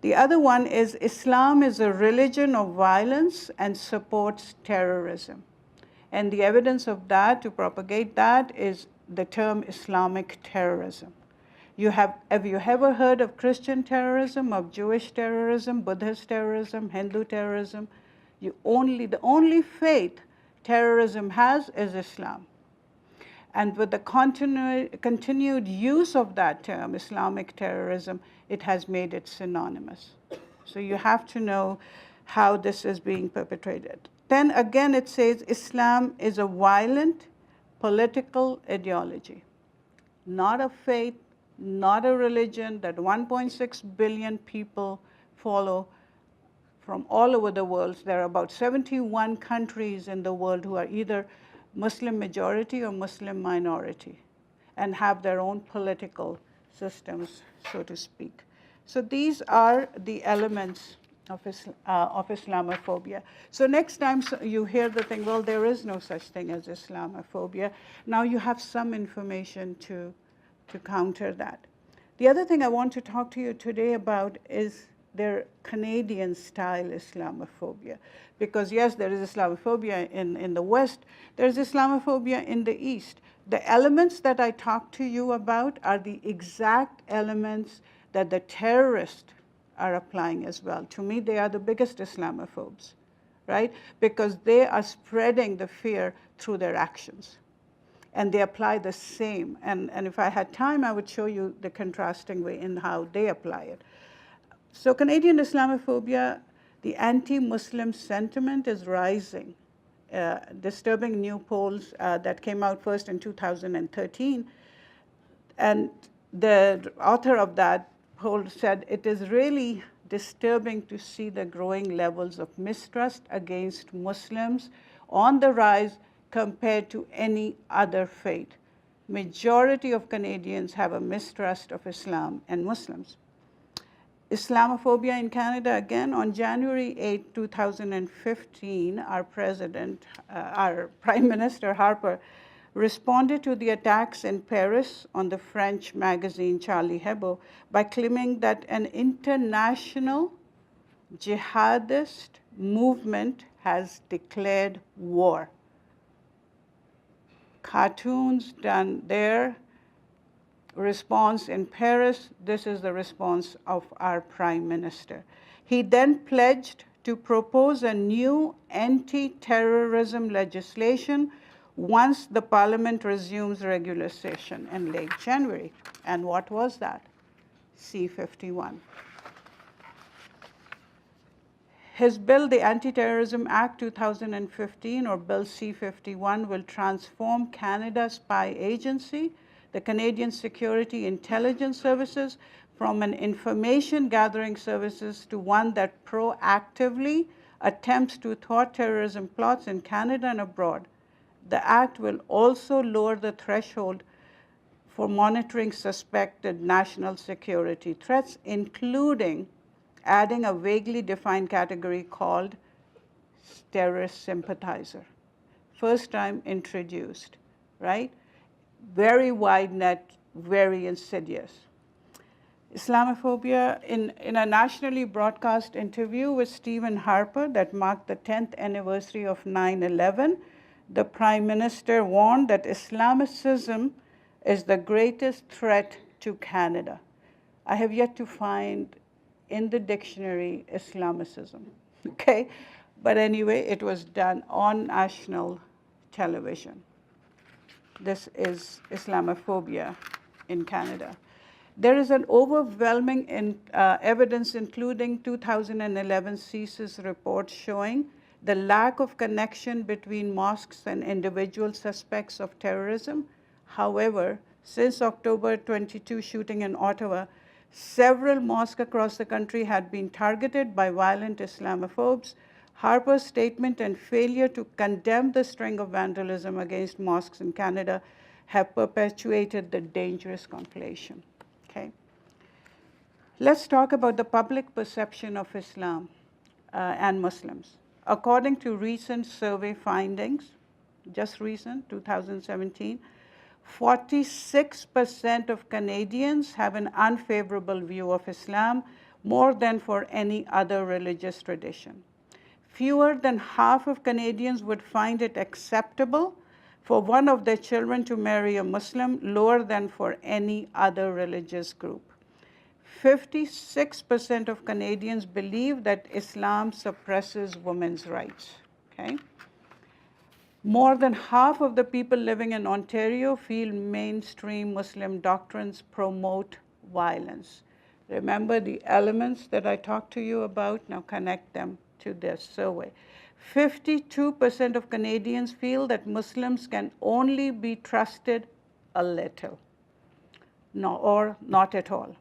The other one is Islam is a religion of violence and supports terrorism. And the evidence of that, to propagate that, is the term Islamic terrorism. Have you ever heard of Christian terrorism, of Jewish terrorism, Buddhist terrorism, Hindu terrorism? The only faith terrorism has is Islam. And with the continued use of that term, Islamic terrorism, it has made it synonymous. So you have to know how this is being perpetrated. Then again, it says Islam is a violent political ideology, not a faith, not a religion that 1.6 billion people follow from all over the world. There are about 71 countries in the world who are either Muslim majority or Muslim minority and have their own political systems, so to speak. So these are the elements of Islamophobia. So next time you hear the thing, well, there is no such thing as Islamophobia, now you have some information to counter that. The other thing I want to talk to you today about is their Canadian-style Islamophobia. Because yes, there is Islamophobia in the West, there's Islamophobia in the East. The elements that I talked to you about are the exact elements that the terrorists are applying as well. To me, they are the biggest Islamophobes, right? Because they are spreading the fear through their actions. And they apply the same. And if I had time, I would show you the contrasting way in how they apply it. So Canadian Islamophobia, the anti-Muslim sentiment is rising. Disturbing new polls that came out first in 2013. And the author of that poll said, it is really disturbing to see the growing levels of mistrust against Muslims on the rise compared to any other faith. Majority of Canadians have a mistrust of Islam and Muslims. Islamophobia in Canada, again, on January 8, 2015, our Prime Minister Harper responded to the attacks in Paris on the French magazine Charlie Hebdo by claiming that an international jihadist movement has declared war. Cartoons done there. Response in Paris, this is the response of our Prime Minister. He then pledged to propose a new anti-terrorism legislation once the Parliament resumes regular session in late January. And what was that? C-51. His bill, the Anti-Terrorism Act 2015, or Bill C-51, will transform Canada's spy agency, the Canadian Security Intelligence Services, from an information gathering services to one that proactively attempts to thwart terrorism plots in Canada and abroad. The act will also lower the threshold for monitoring suspected national security threats, including adding a vaguely defined category called terrorist sympathizer. First time introduced, right? Very wide net, very insidious. Islamophobia, in a nationally broadcast interview with Stephen Harper that marked the 10th anniversary of 9/11, the Prime Minister warned that Islamicism is the greatest threat to Canada. I have yet to find in the dictionary Islamicism, okay? But anyway, it was done on national television. This is Islamophobia in Canada. There is an overwhelming evidence, including 2011 CSIS report showing the lack of connection between mosques and individual suspects of terrorism. However, since October 22 shooting in Ottawa, several mosques across the country had been targeted by violent Islamophobes. Harper's statement and failure to condemn the string of vandalism against mosques in Canada have perpetuated the dangerous conflation. Okay? Let's talk about the public perception of Islam and Muslims. According to recent survey findings, just recent, 2017, 46% of Canadians have an unfavorable view of Islam, more than for any other religious tradition. Fewer than half of Canadians would find it acceptable for one of their children to marry a Muslim, lower than for any other religious group. 56% of Canadians believe that Islam suppresses women's rights, okay? More than half of the people living in Ontario feel mainstream Muslim doctrines promote violence. Remember the elements that I talked to you about? Now connect them to this survey. 52% of Canadians feel that Muslims can only be trusted a little. or not at all.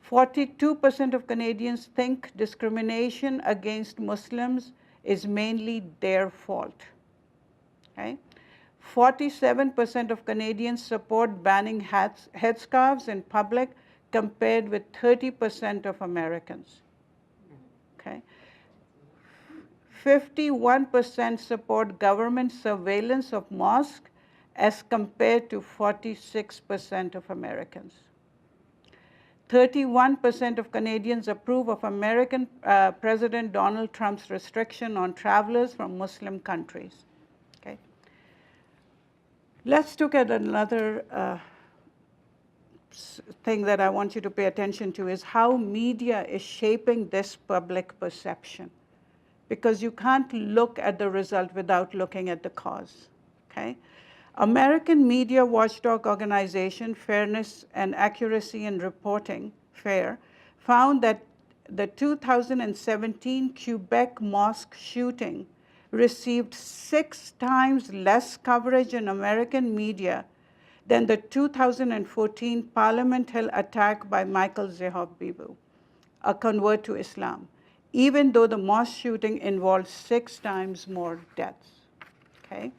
42% of Canadians think discrimination against Muslims is mainly their fault. Okay? 47% of Canadians support banning headscarves in public, compared with 30% of Americans. Okay? 51% support government surveillance of mosques, as compared to 46% of Americans. 31% of Canadians approve of American President Donald Trump's restriction on travelers from Muslim countries. Okay. Let's look at another thing that I want you to pay attention to, is how media is shaping this public perception. Because you can't look at the result without looking at the cause. Okay? American media watchdog organization Fairness and Accuracy in Reporting, FAIR, found that the 2017 Quebec mosque shooting received 6 times less coverage in American media than the 2014 Parliament Hill attack by Michael Zehov Bibu, a convert to Islam, even though the mosque shooting involved 6 times more deaths. Okay?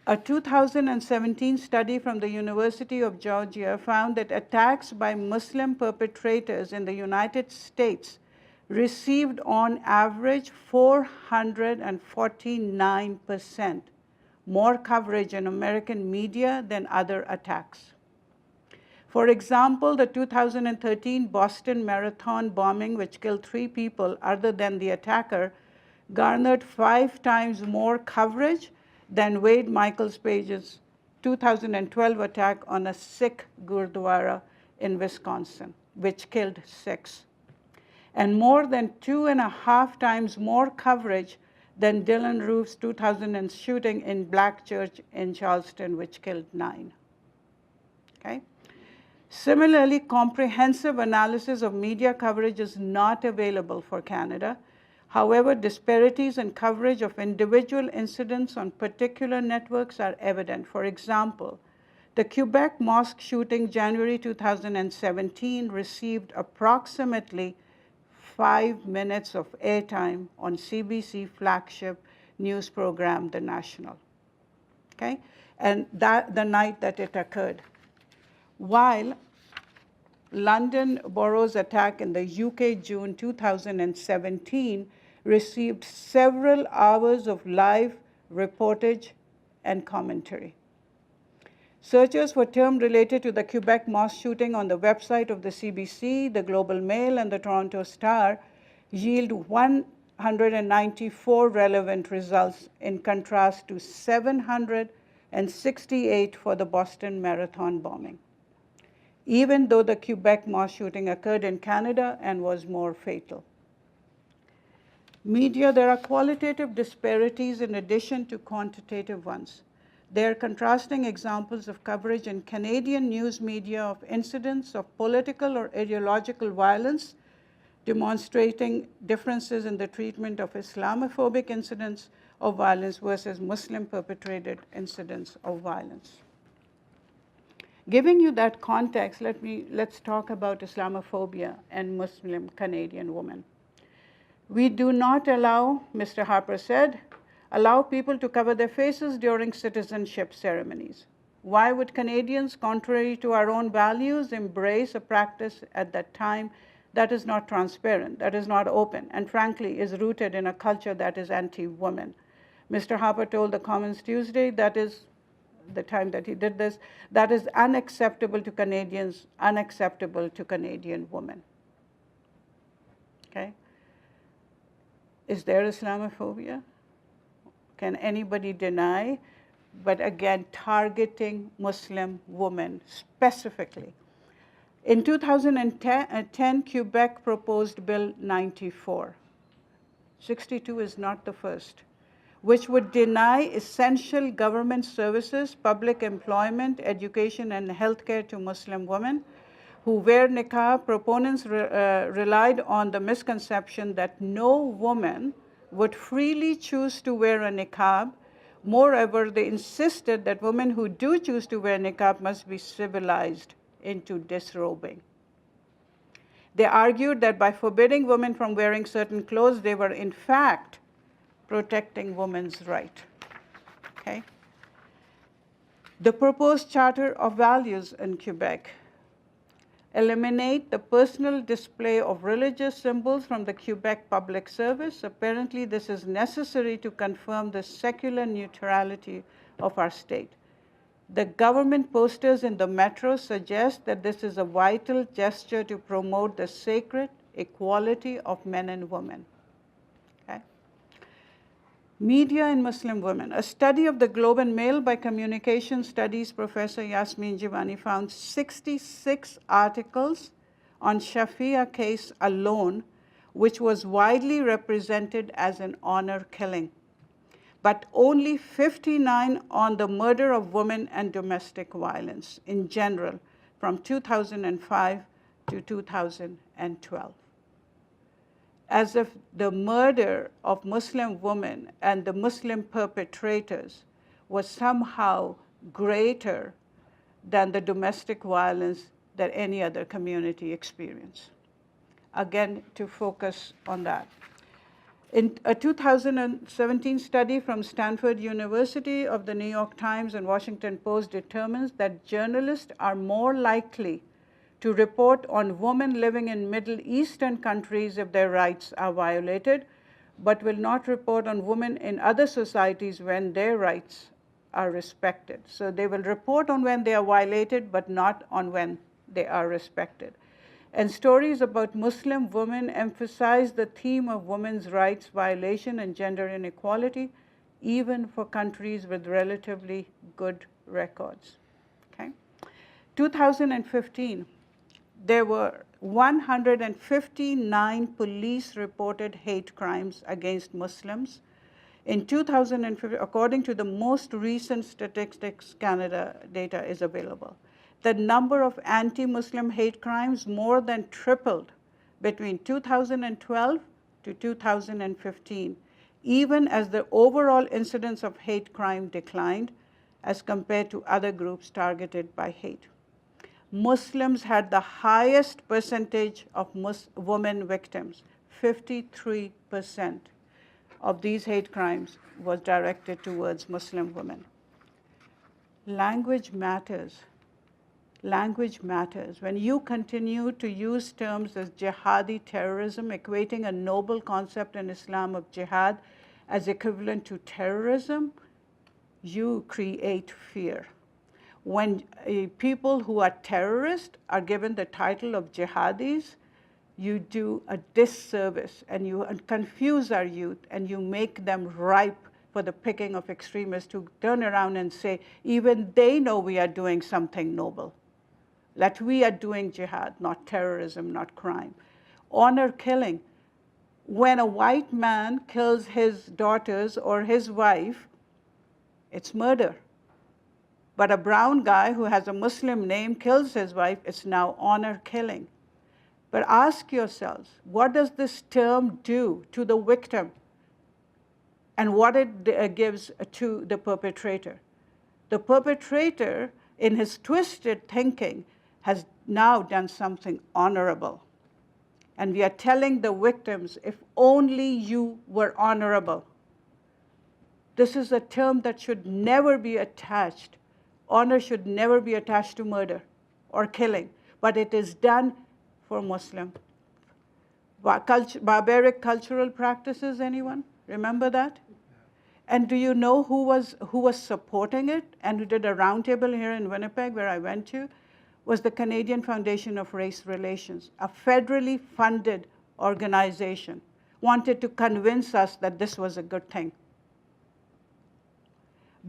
A 2017 study from the University of Georgia found that attacks by Muslim perpetrators in the United States received on average 449% more coverage in American media than other attacks. For example, the 2013 Boston Marathon bombing, which killed 3 people other than the attacker, garnered 5 times more coverage than Wade Michaels Page's 2012 attack on a Sikh Gurdwara in Wisconsin, which killed 6. And more than 2.5 times more coverage than Dylan Roof's 2000 shooting in Black Church in Charleston, which killed 9. Okay? Similarly, comprehensive analysis of media coverage is not available for Canada. However, disparities in coverage of individual incidents on particular networks are evident. For example, the Quebec mosque shooting January 2017 received approximately 5 minutes of airtime on CBC flagship news program, The National. Okay? And that the night that it occurred. While London Borough's attack in the UK June 2017 received several hours of live reportage and commentary. Searches for terms related to the Quebec mosque shooting on the website of the CBC, the Global Mail, and the Toronto Star yield 194 relevant results, in contrast to 768 for the Boston Marathon bombing, even though the Quebec mosque shooting occurred in Canada and was more fatal. Media, there are qualitative disparities in addition to quantitative ones. There are contrasting examples of coverage in Canadian news media of incidents of political or ideological violence, demonstrating differences in the treatment of Islamophobic incidents of violence versus Muslim-perpetrated incidents of violence. Giving you that context, let's talk about Islamophobia and Muslim Canadian women. We do not allow, Mr. Harper said, allow people to cover their faces during citizenship ceremonies. Why would Canadians, contrary to our own values, embrace a practice at that time that is not transparent, that is not open, and frankly is rooted in a culture that is anti-woman? Mr. Harper told the Commons Tuesday, that is the time that he did this, that is unacceptable to Canadians, unacceptable to Canadian women. Okay? Is there Islamophobia? Can anybody deny? But again, targeting Muslim women specifically. In 2010, Quebec proposed Bill 94. 62 is not the first, which would deny essential government services, public employment, education, and healthcare to Muslim women who wear niqab. Proponents relied on the misconception that no woman would freely choose to wear a niqab Moreover, they insisted that women who do choose to wear niqab must be civilized into disrobing. They argued that by forbidding women from wearing certain clothes, they were in fact protecting women's right. Okay? The proposed Charter of Values in Quebec eliminate the personal display of religious symbols from the Quebec Public Service. Apparently, this is necessary to confirm the secular neutrality of our state. The government posters in the metro suggest that this is a vital gesture to promote the sacred equality of men and women. Okay? Media and Muslim women. A study of the Globe and Mail by Communication Studies professor Yasmin Jivani found 66 articles on Shafia case alone, which was widely represented as an honor killing, but only 59 on the murder of women and domestic violence in general from 2005 to 2012. As if the murder of Muslim women and the Muslim perpetrators was somehow greater than the domestic violence that any other community experienced. Again, to focus on that. In a 2017 study from Stanford University of the New York Times and Washington Post determines that journalists are more likely to report on women living in Middle Eastern countries if their rights are violated, but will not report on women in other societies when their rights are respected. So they will report on when they are violated, but not on when they are respected. And stories about Muslim women emphasize the theme of women's rights violation and gender inequality, even for countries with relatively good records. Okay? 2015, there were 159 police-reported hate crimes against Muslims. In 2015, according to the most recent Statistics Canada data is available, the number of anti-Muslim hate crimes more than tripled between 2012 to 2015, even as the overall incidence of hate crime declined as compared to other groups targeted by hate. Muslims had the highest percentage of women victims. 53% of these hate crimes was directed towards Muslim women. Language matters. Language matters. When you continue to use terms as jihadi terrorism, equating a noble concept in Islam of jihad as equivalent to terrorism, you create fear. When people who are terrorists are given the title of jihadis, you do a disservice and you confuse our youth and you make them ripe for the picking of extremists who turn around and say, even they know we are doing something noble, that we are doing jihad, not terrorism, not crime. Honor killing. When a white man kills his daughters or his wife, it's murder. But a brown guy who has a Muslim name kills his wife, it's now honor killing. But ask yourselves, what does this term do to the victim and what it gives to the perpetrator? The perpetrator, in his twisted thinking, has now done something honorable. And we are telling the victims, if only you were honorable. This is a term that should never be attached. Honor should never be attached to murder or killing, but it is done for Muslim. Barbaric cultural practices, anyone? Remember that? And do you know who was supporting it and who did a roundtable here in Winnipeg where I went to? Was the Canadian Foundation of Race Relations, a federally funded organization, wanted to convince us that this was a good thing.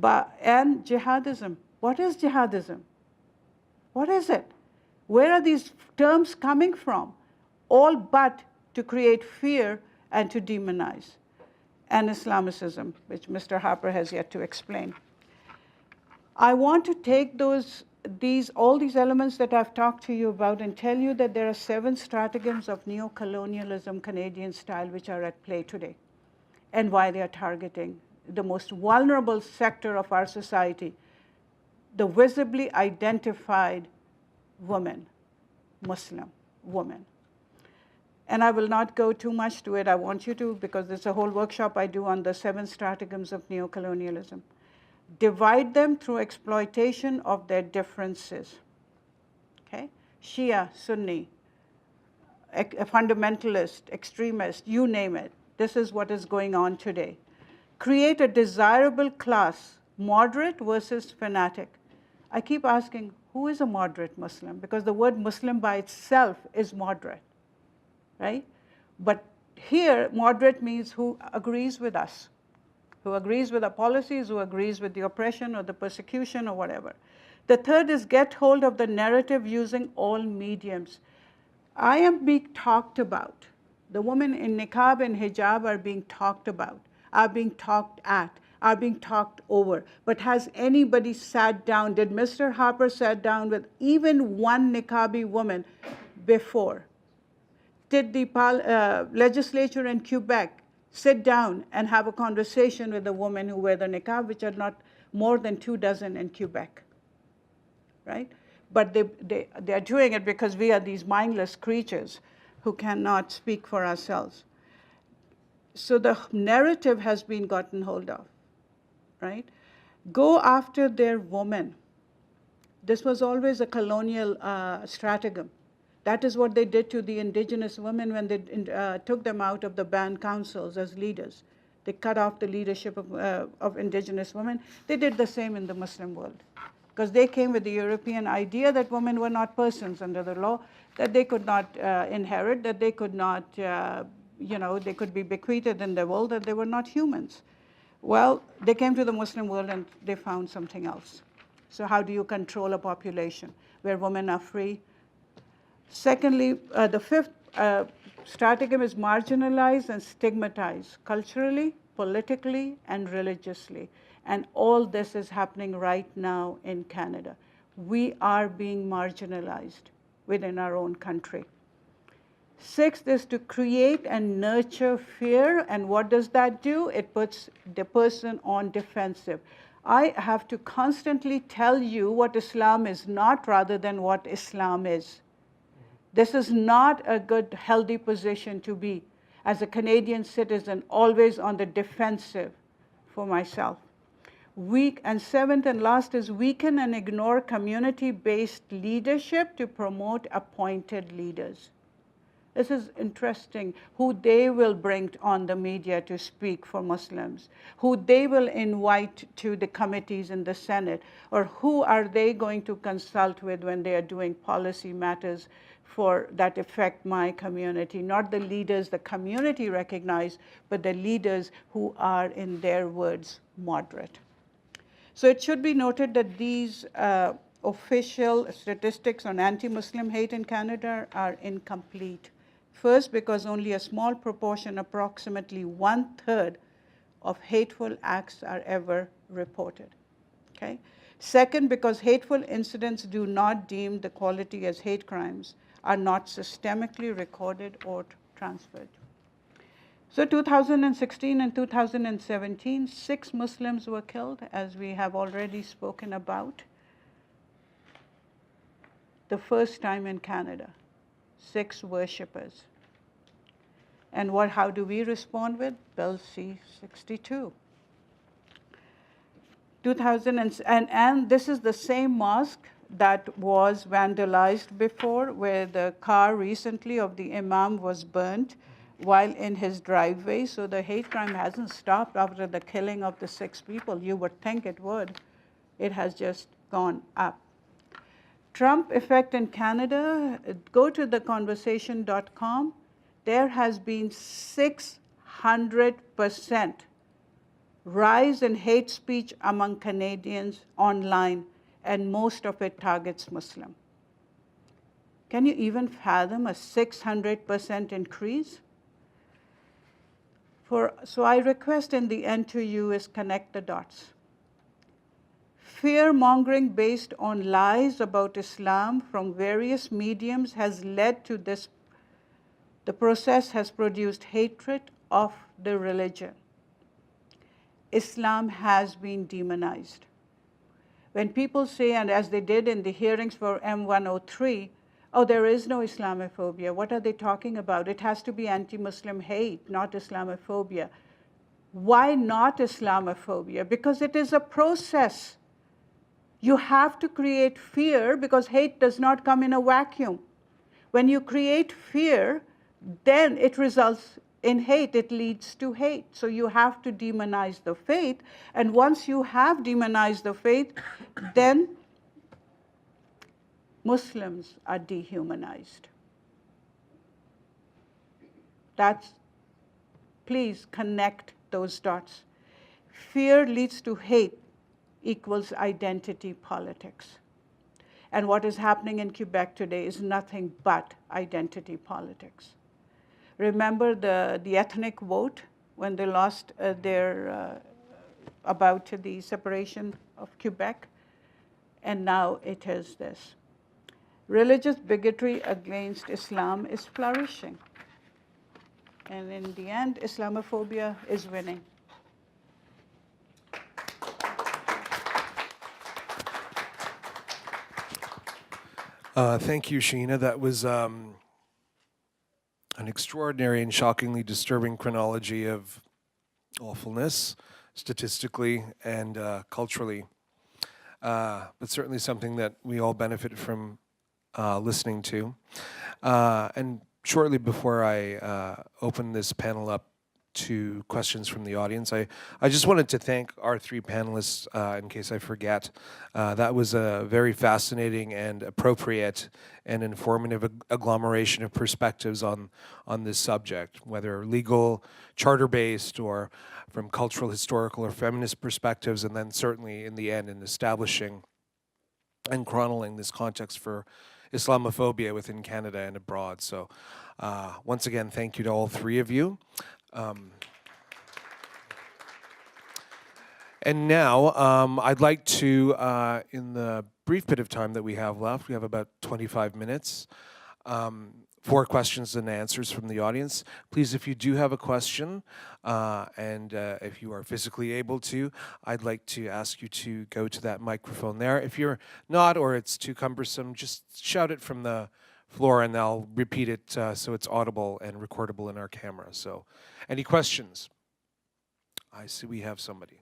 And jihadism. What is jihadism? What is it? Where are these terms coming from? All but to create fear and to demonize. And Islamicism, which Mr. Harper has yet to explain. I want to take all these elements that I've talked to you about and tell you that there are 7 stratagems of neo-colonialism, Canadian style, which are at play today, and why they are targeting the most vulnerable sector of our society, the visibly identified woman, Muslim woman. And I will not go too much to it. I want you to, because there's a whole workshop I do on the 7 stratagems of neocolonialism. Divide them through exploitation of their differences. Okay? Shia, Sunni, a fundamentalist, extremist, you name it. This is what is going on today. Create a desirable class, moderate versus fanatic. I keep asking, who is a moderate Muslim? Because the word Muslim by itself is moderate, right? But here, moderate means who agrees with us, who agrees with our policies, who agrees with the oppression or the persecution or whatever. The third is get hold of the narrative using all mediums. I am being talked about. The women in niqab and hijab are being talked about, are being talked at, are being talked over. But has anybody sat down? Did Mr. Harper sat down with even one niqabi woman before? Did the legislature in Quebec sit down and have a conversation with the women who wear the niqab, which are not more than 24 in Quebec, right? But they are doing it because we are these mindless creatures who cannot speak for ourselves. So the narrative has been gotten hold of, right? Go after their women. This was always a colonial stratagem. That is what they did to the indigenous women when they took them out of the band councils as leaders. They cut off the leadership of indigenous women. They did the same in the Muslim world, because they came with the European idea that women were not persons under the law, that they could not inherit, that they could not, they could be bequeathed in the world, that they were not humans. Well, they came to the Muslim world and they found something else. So how do you control a population where women are free? Secondly, the fifth stratagem is marginalize and stigmatize culturally, politically, and religiously. And all this is happening right now in Canada. We are being marginalized within our own country. Sixth is to create and nurture fear. And what does that do? It puts the person on defensive. I have to constantly tell you what Islam is not rather than what Islam is. This is not a good, healthy position to be as a Canadian citizen, always on the defensive for myself. And seventh and last is weaken and ignore community-based leadership to promote appointed leaders. This is interesting, who they will bring on the media to speak for Muslims, who they will invite to the committees in the Senate, or who are they going to consult with when they are doing policy matters that affect my community. Not the leaders the community recognize, but the leaders who are, in their words, moderate. So it should be noted that these official statistics on anti-Muslim hate in Canada are incomplete. First, because only a small proportion, approximately 1/3 of hateful acts are ever reported. Okay? Second, because hateful incidents do not deem the quality as hate crimes, are not systemically recorded or transferred. So 2016 and 2017, 6 Muslims were killed, as we have already spoken about. The first time in Canada, 6 worshippers. And how do we respond with? Bill C-62. And this is the same mosque that was vandalized before, where the car recently of the imam was burnt while in his driveway. So the hate crime hasn't stopped after the killing of the 6 people. You would think it would. It has just gone up. Trump effect in Canada, go to theconversation.com. There has been 600% rise in hate speech among Canadians online, and most of it targets Muslim. Can you even fathom a 600% increase? So I request in the end to you is connect the dots. Fear-mongering based on lies about Islam from various mediums has led to this. The process has produced hatred of the religion. Islam has been demonized. When people say, and as they did in the hearings for M103, oh, there is no Islamophobia, what are they talking about? It has to be anti-Muslim hate, not Islamophobia. Why not Islamophobia? Because it is a process. You have to create fear because hate does not come in a vacuum. When you create fear, then it results in hate. It leads to hate. So you have to demonize the faith. And once you have demonized the faith, then Muslims are dehumanized. Please connect those dots. Fear leads to hate equals identity politics. And what is happening in Quebec today is nothing but identity politics. Remember the ethnic vote when they lost about the separation of Quebec? And now it is this. Religious bigotry against Islam is flourishing. And in the end, Islamophobia is winning. Thank you, Sheena. That was an extraordinary and shockingly disturbing chronology of awfulness, statistically and culturally, but certainly something that we all benefit from listening to. And shortly before I open this panel up to questions from the audience, I just wanted to thank our three panelists, in case I forget. That was a very fascinating and appropriate and informative agglomeration of perspectives on this subject, whether legal, charter-based, or from cultural, historical, or feminist perspectives, and then certainly in the end in establishing and chronicling this context for Islamophobia within Canada and abroad. So once again, thank you to all three of you. And now I'd like to, in the brief bit of time that we have left, we have about 25 minutes, for questions and answers from the audience. Please, if you do have a question, and if you are physically able to, I'd like to ask you to go to that microphone there. If you're not, or it's too cumbersome, just shout it from the floor and I'll repeat it so it's audible and recordable in our camera. So, any questions? I see we have somebody.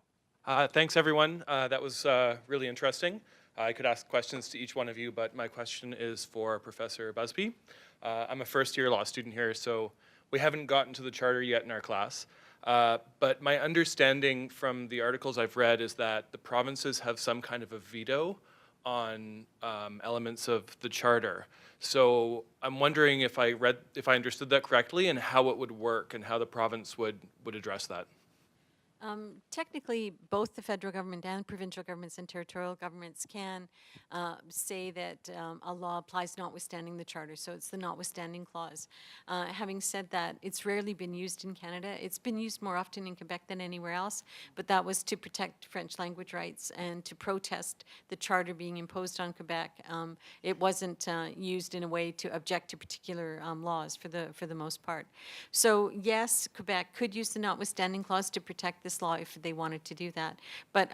Thanks, everyone. That was really interesting. I could ask questions to each one of you, but my question is for Professor Busby. I'm a first-year law student here, so we haven't gotten to the charter yet in our class. But my understanding from the articles I've read is that the provinces have some kind of a veto on elements of the charter. So I'm wondering if I understood that correctly and how it would work and how the province would address that. Technically, both the federal government and provincial governments and territorial governments can say that a law applies notwithstanding the charter, so it's the notwithstanding clause. Having said that, it's rarely been used in Canada. It's been used more often in Quebec than anywhere else, but that was to protect French language rights and to protest the charter being imposed on Quebec. It wasn't used in a way to object to particular laws for the most part. So yes, Quebec could use the notwithstanding clause to protect this law if they wanted to do that. But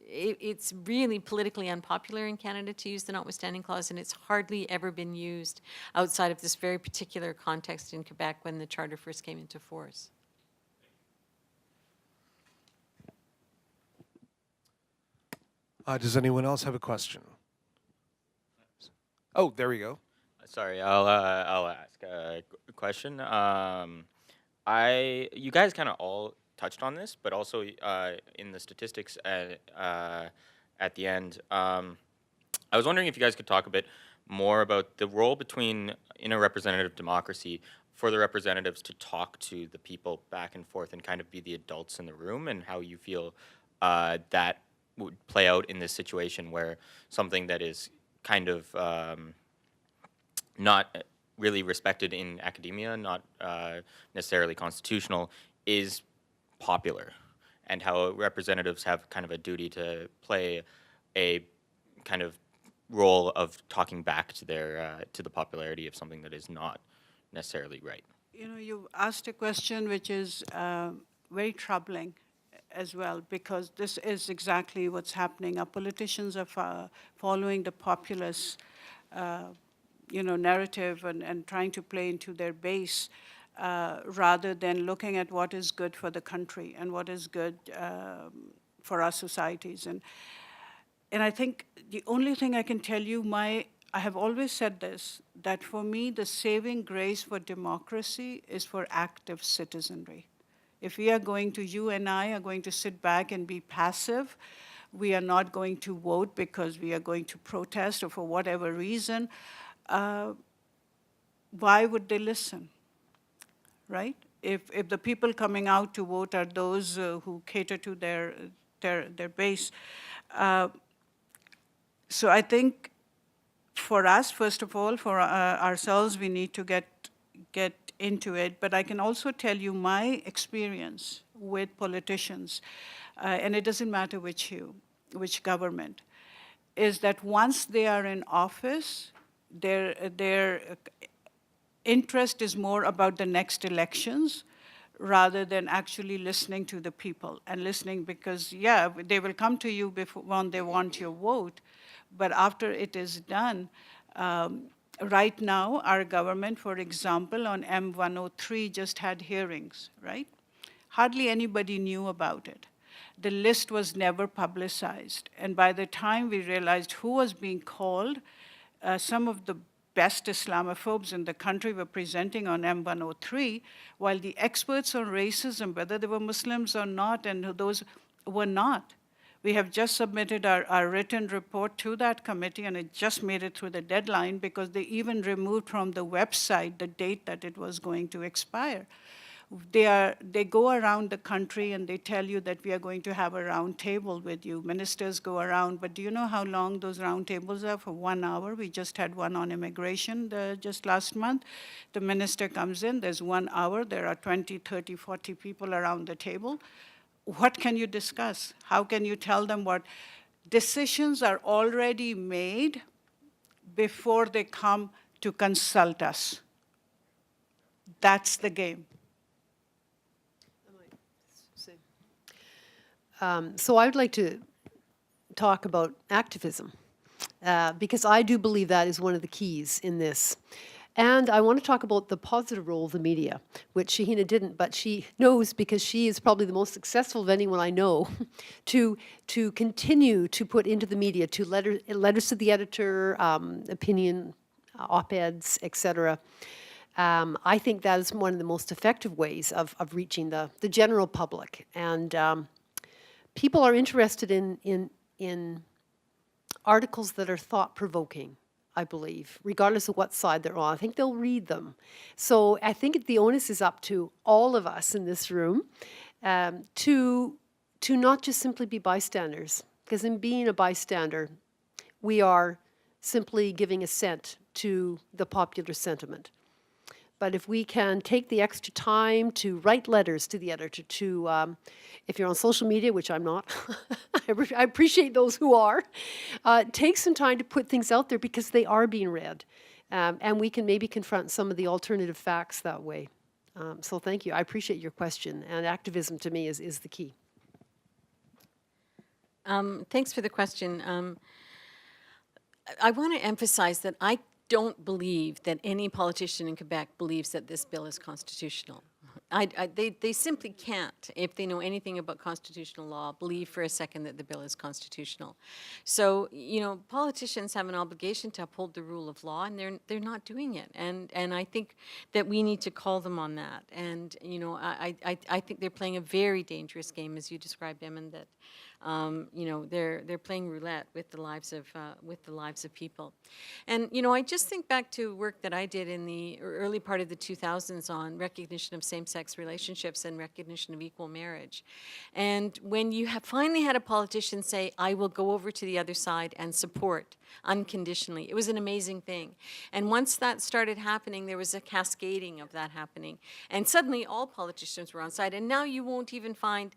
it's really politically unpopular in Canada to use the notwithstanding clause, and it's hardly ever been used outside of this very particular context in Quebec when the charter first came into force. Does anyone else have a question? Oh, there we go. Sorry, I'll ask a question. You guys kind of all touched on this, but also in the statistics at the end, I was wondering if you guys could talk a bit more about the role in a representative democracy for the representatives to talk to the people back and forth and kind of be the adults in the room, and how you feel that would play out in this situation where something that is kind of not really respected in academia, not necessarily constitutional, is popular, and how representatives have kind of a duty to play a kind of role of talking back to the popularity of something that is not necessarily right. You know, you asked a question which is very troubling, as well, because this is exactly what's happening. Our politicians are following the populace, narrative and trying to play into their base, rather than looking at what is good for the country and what is good for our societies. And I think the only thing I can tell you, I have always said this, that for me, the saving grace for democracy is for active citizenry. If we are going to, you and I are going to sit back and be passive, we are not going to vote because we are going to protest or for whatever reason, why would they listen, right? If the people coming out to vote are those who cater to their base. So I think for us, first of all, for ourselves, we need to get into it. But I can also tell you my experience with politicians, and it doesn't matter which government, is that once they are in office, their interest is more about the next elections rather than actually listening to the people and listening, because, yeah, they will come to you when they want your vote, but after it is done, right now, our government, for example, on M103 just had hearings, right? Hardly anybody knew about it. The list was never publicized. And by the time we realized who was being called, some of the best Islamophobes in the country were presenting on M103, while the experts on racism, whether they were Muslims or not, and those were not. We have just submitted our written report to that committee, and it just made it through the deadline because they even removed from the website the date that it was going to expire. They go around the country and they tell you that we are going to have a round table with you. Ministers go around, but do you know how long those round tables are? For 1 hour. We just had one on immigration just last month. The minister comes in, there's 1 hour, there are 20, 30, 40 people around the table. What can you discuss? How can you tell them what? Decisions are already made before they come to consult us. That's the game. So I would like to talk about activism, because I do believe that is one of the keys in this. And I want to talk about the positive role of the media, which Shahina didn't, but she knows because she is probably the most successful of anyone I know to continue to put into the media, to letters to the editor, opinion, op-eds, etc. I think that is one of the most effective ways of reaching the general public. And people are interested in articles that are thought-provoking, I believe, regardless of what side they're on. I think they'll read them. So I think the onus is up to all of us in this room to not just simply be bystanders, because in being a bystander, we are simply giving assent to the popular sentiment. But if we can take the extra time to write letters to the editor, to, if you're on social media, which I'm not, I appreciate those who are, take some time to put things out there because they are being read. And we can maybe confront some of the alternative facts that way. So thank you. I appreciate your question. And activism to me is the key. Thanks for the question. I want to emphasize that I don't believe that any politician in Quebec believes that this bill is constitutional. They simply can't, if they know anything about constitutional law, believe for a second that the bill is constitutional. So, you know, politicians have an obligation to uphold the rule of law, and they're not doing it. And I think that we need to call them on that. And, you know, I think they're playing a very dangerous game, as you described, Emin, that you know, they're playing roulette with the lives of people. And you know, I just think back to work that I did in the early part of the 2000s on recognition of same-sex relationships and recognition of equal marriage. And when you have finally had a politician say, "I will go over to the other side and support unconditionally," it was an amazing thing. And once that started happening, there was a cascading of that happening. And suddenly all politicians were on side. And now you won't even find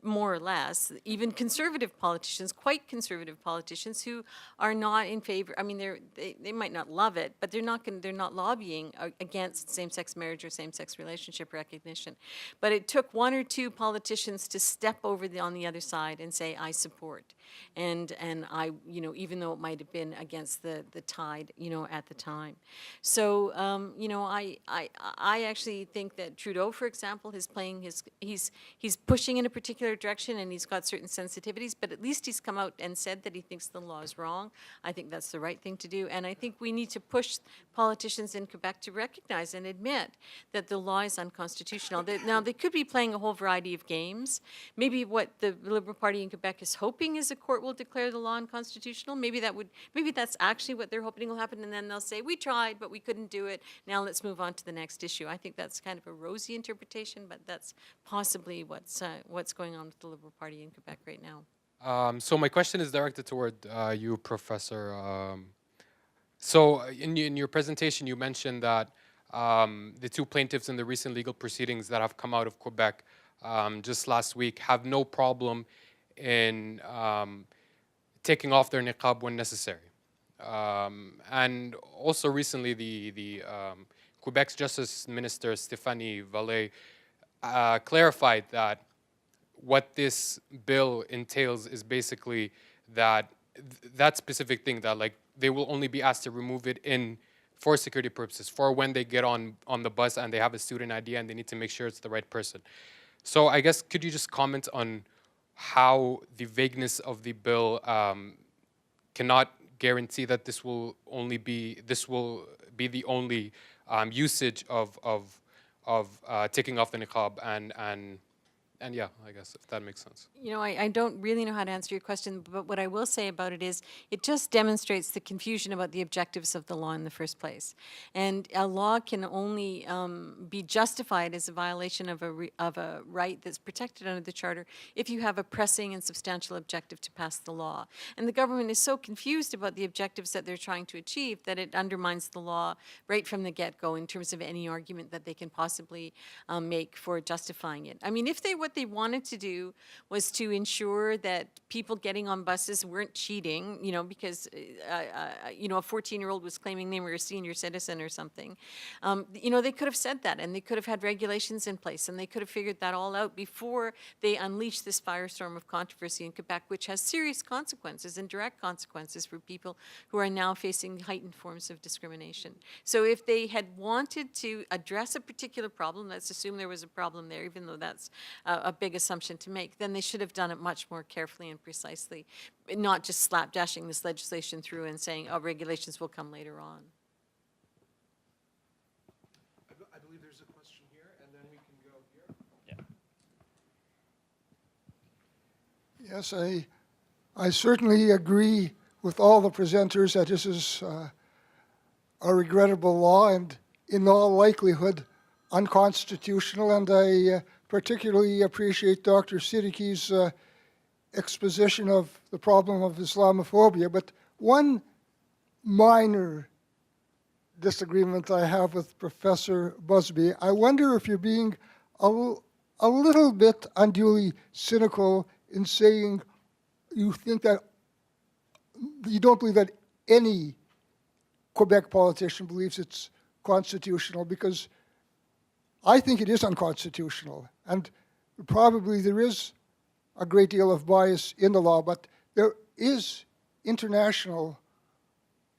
more or less, even conservative politicians, quite conservative politicians, who are not in favor. I mean, they might not love it, but they're not lobbying against same-sex marriage or same-sex relationship recognition. But it took one or two politicians to step over on the other side and say, I support, and I, even though it might have been against the tide, at the time. So, I actually think that Trudeau, for example, is playing he's pushing in a particular direction, and he's got certain sensitivities, but at least he's come out and said that he thinks the law is wrong. I think that's the right thing to do, and I think we need to push politicians in Quebec to recognize and admit that the law is unconstitutional. Now, they could be playing a whole variety of games. Maybe what the Liberal Party in Quebec is hoping is a court will declare the law unconstitutional. Maybe that's actually what they're hoping will happen, and then they'll say, we tried, but we couldn't do it. Now let's move on to the next issue. I think that's kind of a rosy interpretation, but that's possibly what's going on with the Liberal Party in Quebec right now. So my question is directed toward you, Professor. So in your presentation, you mentioned that the two plaintiffs in the recent legal proceedings that have come out of Quebec just last week have no problem in taking off their niqab when necessary. And also recently, the Quebec's Justice Minister, Stéphanie Vallée, clarified that what this bill entails is basically that specific thing, that like they will only be asked to remove it for security purposes, for when they get on the bus and they have a student ID and they need to make sure it's the right person. So I guess, could you just comment on how the vagueness of the bill cannot guarantee that this will be the only usage of taking off the niqab, and yeah, I guess, if that makes sense. I don't really know how to answer your question, but what I will say about it is it just demonstrates the confusion about the objectives of the law in the first place. And a law can only be justified as a violation of a right that's protected under the Charter if you have a pressing and substantial objective to pass the law. And the government is so confused about the objectives that they're trying to achieve that it undermines the law right from the get-go in terms of any argument that they can possibly make for justifying it. I mean, what they wanted to do was to ensure that people getting on buses weren't cheating, because, a 14-year-old was claiming they were a senior citizen or something. They could have said that, and they could have had regulations in place, and they could have figured that all out before they unleashed this firestorm of controversy in Quebec, which has serious consequences and direct consequences for people who are now facing heightened forms of discrimination. So if they had wanted to address a particular problem, let's assume there was a problem there, even though that's a big assumption to make, then they should have done it much more carefully and precisely, not just slapdashing this legislation through and saying, oh, regulations will come later on. I believe there's a question here, and then we can go here. Yes, I certainly agree with all the presenters that this is a regrettable law and in all likelihood unconstitutional, and I particularly appreciate Dr. Siddiqui's exposition of the problem of Islamophobia. But one minor disagreement I have with Professor Busby, I wonder if you're being a little bit unduly cynical in saying you don't believe that any Quebec politician believes it's constitutional, because I think it is unconstitutional, and probably there is a great deal of bias in the law, but there is international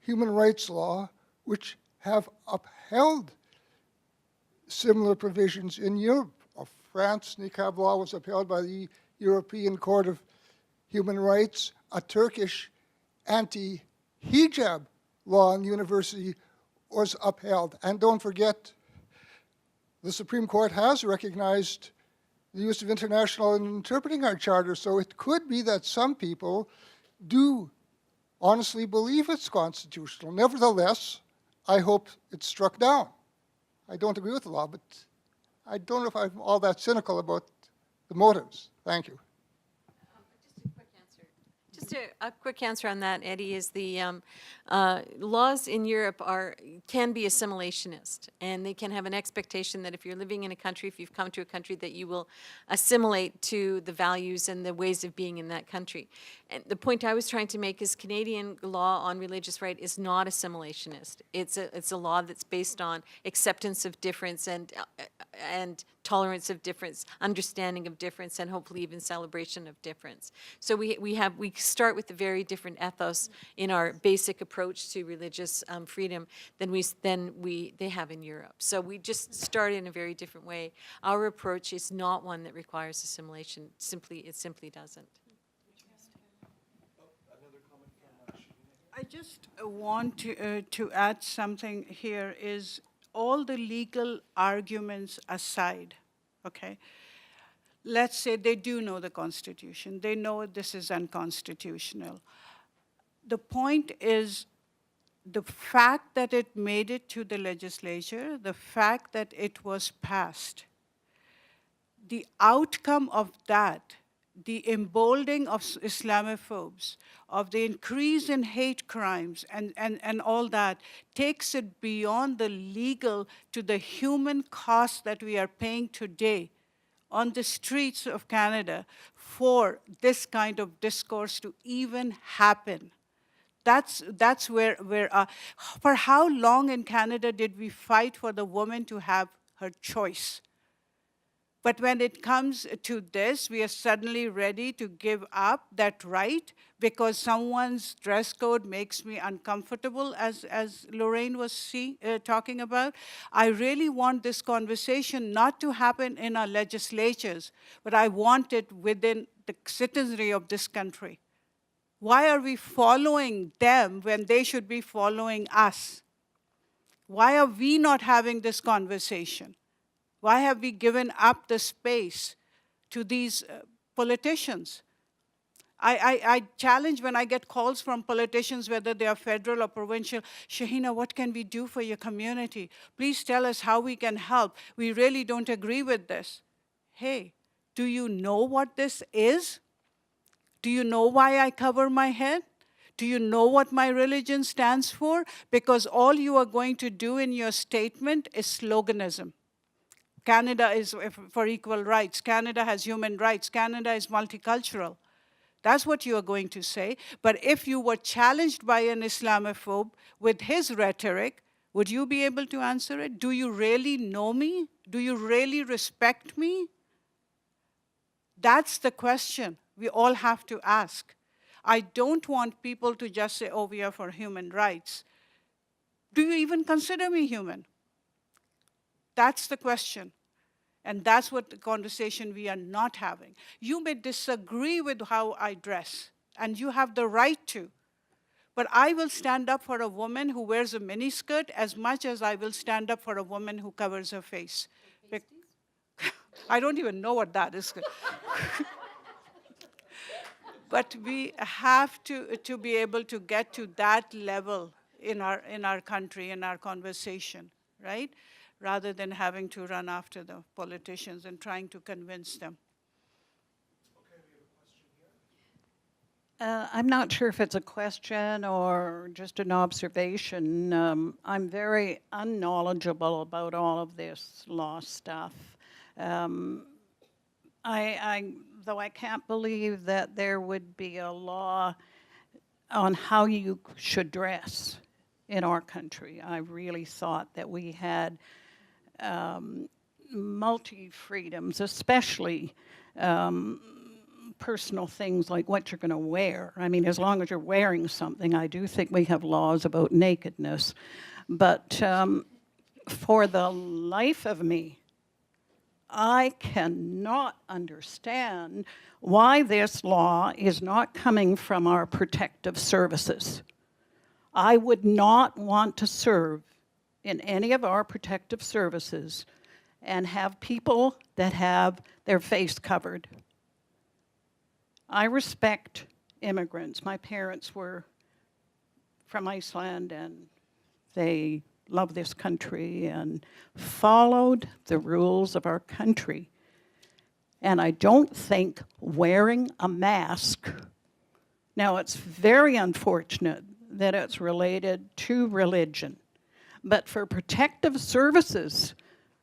human rights law which have upheld similar provisions in Europe. France, niqab law was upheld by the European Court of Human Rights. A Turkish anti-hijab law in the university was upheld. And don't forget, the Supreme Court has recognized the use of international in interpreting our charter, so it could be that some people do honestly believe it's constitutional. Nevertheless, I hope it's struck down. I don't agree with the law, but I don't know if I'm all that cynical about the motives. Thank you. Just a quick answer. Just a quick answer on that, Eddie, is the laws in Europe can be assimilationist, and they can have an expectation that if you're living in a country, if you've come to a country, that you will assimilate to the values and the ways of being in that country. And the point I was trying to make is Canadian law on religious right is not assimilationist. It's a law that's based on acceptance of difference and tolerance of difference, understanding of difference, and hopefully even celebration of difference. So we start with a very different ethos in our basic approach to religious freedom than they have in Europe. So we just start in a very different way. Our approach is not one that requires assimilation. It simply doesn't. I just want to add something here is all the legal arguments aside, okay? Let's say they do know the Constitution. They know this is unconstitutional. The point is the fact that it made it to the legislature, the fact that it was passed, the outcome of that, the emboldening of Islamophobes, of the increase in hate crimes and all that, takes it beyond the legal to the human cost that we are paying today on the streets of Canada for this kind of discourse to even happen. That's where for how long in Canada did we fight for the woman to have her choice? But when it comes to this, we are suddenly ready to give up that right because someone's dress code makes me uncomfortable, as Loraine was talking about. I really want this conversation not to happen in our legislatures, but I want it within the citizenry of this country. Why are we following them when they should be following us? Why are we not having this conversation? Why have we given up the space to these politicians? I challenge when I get calls from politicians, whether they are federal or provincial, Shahina, what can we do for your community? Please tell us how we can help. We really don't agree with this. Hey, do you know what this is? Do you know why I cover my head? Do you know what my religion stands for? Because all you are going to do in your statement is sloganism. Canada is for equal rights. Canada has human rights. Canada is multicultural. That's what you are going to say. But if you were challenged by an Islamophobe with his rhetoric, would you be able to answer it? Do you really know me? Do you really respect me? That's the question we all have to ask. I don't want people to just say, oh, we are for human rights. Do you even consider me human? That's the question. And that's what the conversation we are not having. You may disagree with how I dress, and you have the right to. But I will stand up for a woman who wears a miniskirt as much as I will stand up for a woman who covers her face. I don't even know what that is. But we have to be able to get to that level in our country, in our conversation, right? Rather than having to run after the politicians and trying to convince them. Okay, we have a question here. I'm not sure if it's a question or just an observation. I'm very unknowledgeable about all of this law stuff. Though I can't believe that there would be a law on how you should dress in our country. I really thought that we had multi-freedoms, especially personal things like what you're going to wear. I mean, as long as you're wearing something, I do think we have laws about nakedness. But for the life of me, I cannot understand why this law is not coming from our protective services. I would not want to serve in any of our protective services and have people that have their face covered. I respect immigrants. My parents were from Iceland and they love this country and followed the rules of our country. And I don't think wearing a mask Now, it's very unfortunate that it's related to religion. But for protective services,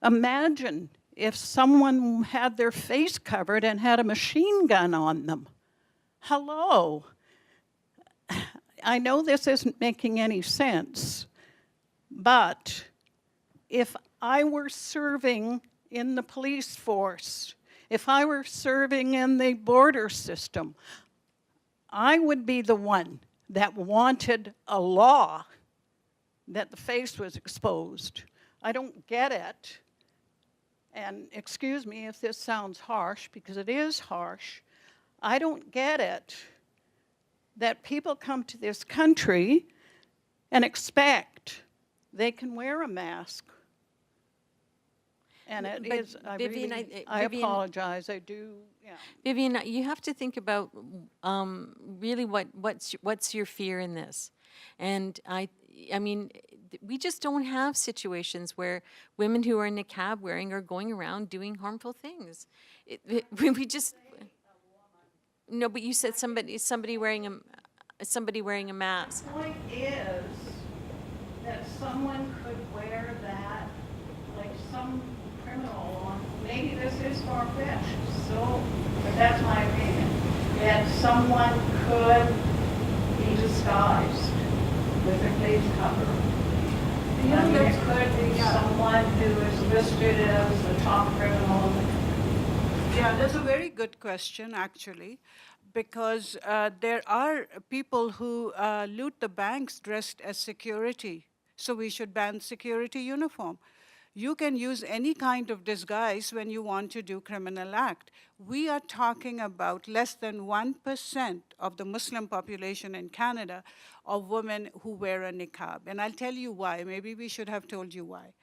imagine if someone had their face covered and had a machine gun on them. Hello. I know this isn't making any sense, but if I were serving in the police force, if I were serving in the border system, I would be the one that wanted a law that the face was exposed. I don't get it. And excuse me if this sounds harsh, because it is harsh. I don't get it that people come to this country and expect they can wear a mask. And it But is, Vivian, I Vivian- apologize, I do, yeah. Vivian, you have to think about really what's your fear in this, and I mean, we just don't have situations where women who are in niqab wearing are going around doing harmful things. We just no, but you said somebody wearing a mask. The point is that someone could wear that, like some criminal on, maybe this is far-fetched, so, but that's my opinion, that someone could be disguised with a face cover. I mean, it could be someone who is listed as the top criminal. Yeah, that's a very good question, actually, because there are people who loot the banks dressed as security. So we should ban security uniform. You can use any kind of disguise when you want to do criminal act. We are talking about less than 1% of the Muslim population in Canada of women who wear a niqab. And I'll tell you why. Maybe we should have told you why.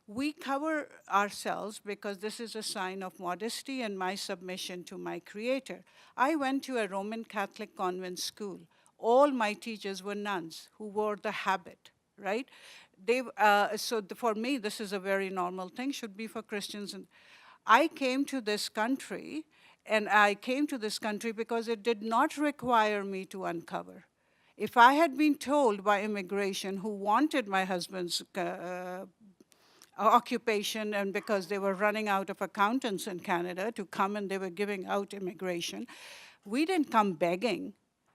We cover ourselves because this is a sign of modesty and my submission to my Creator. I went to a Roman Catholic convent school. All my teachers were nuns who wore the habit, right? For me, this is a very normal thing, should be for Christians. And I came to this country, and I came to this country because it did not require me to uncover. If I had been told by immigration who wanted my husband's occupation, and because they were running out of accountants in Canada to come and they were giving out immigration, we didn't come begging.